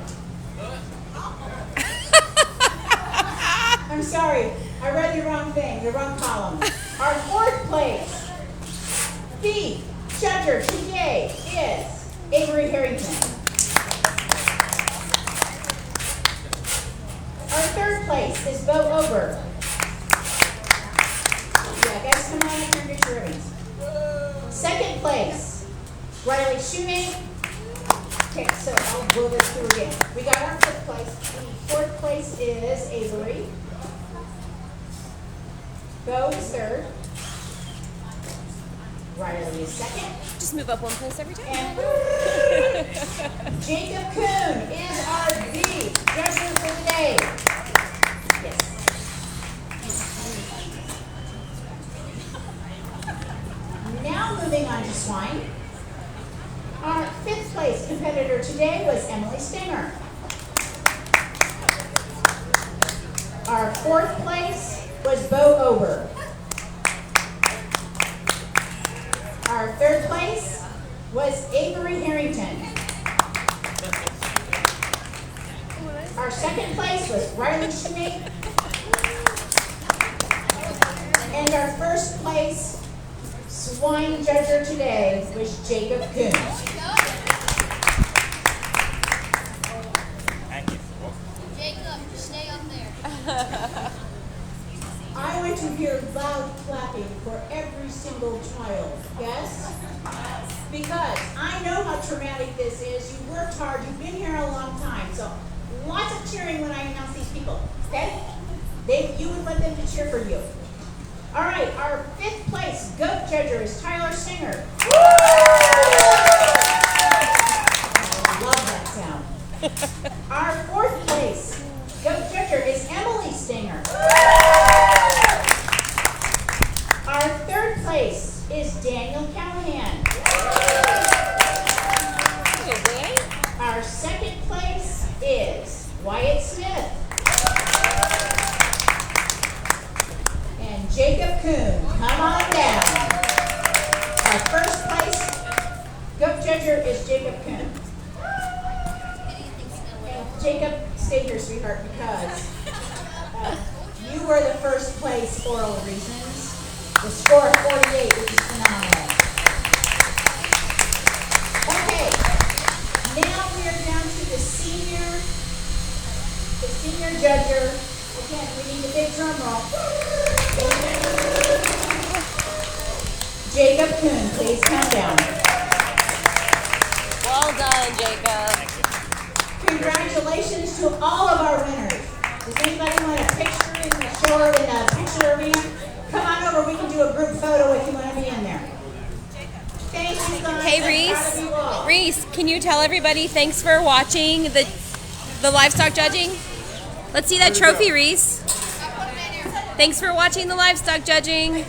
I'm sorry. I read the wrong thing, the wrong column. Our fourth place, the judger today is Avery Harrington. Our third place is Bo Ober. Yeah, guys, come on up here and get your ribbons. Second place, Riley Shoemake. Okay, so I'll go this through again. We got our fifth place. The fourth place is Avery. Bo is third. Riley is second. Just move up one place every time. And Jacob Kuhn is our the judger for the day. Yes. Now moving on to swine. Our fifth place competitor today was Emily Stinger. Our fourth place was Bo Ober. Our third place was Avery Harrington. Our second place was Riley Shoemake. And our first place swine judger today was Jacob Kuhn. Thank you. Jacob, stay up there. I want to hear loud clapping for every single child, yes? Because I know how traumatic this is. You worked hard, you've been here a long time, so lots of cheering when I announce these people, okay? You would want them to cheer for you. All right, our fifth place goat judger is Tyler Singer. I love that sound. Our fourth place goat judger is Emily Stinger. Our third place is Daniel Callahan. Our second place is Wyatt Smith. And Jacob Kuhn, come on down. Our first place goat judger is Jacob Kuhn. And Jacob, stay here, sweetheart, because you were the first place for all reasons. The score of 48, which is phenomenal. Okay, now we are down to the senior judger. Again, we need a big drum roll. Jacob Kuhn, please count down. Well done, Jacob. Congratulations to all of our winners. Does anybody want a picture in the shore in the picture arena? Come on over, we can do a group photo if you want to be in there. Thank you guys. Hey, Reese. Reese, can you tell everybody thanks for watching the livestock judging? Let's see that trophy, Reese. Thanks for watching the livestock judging.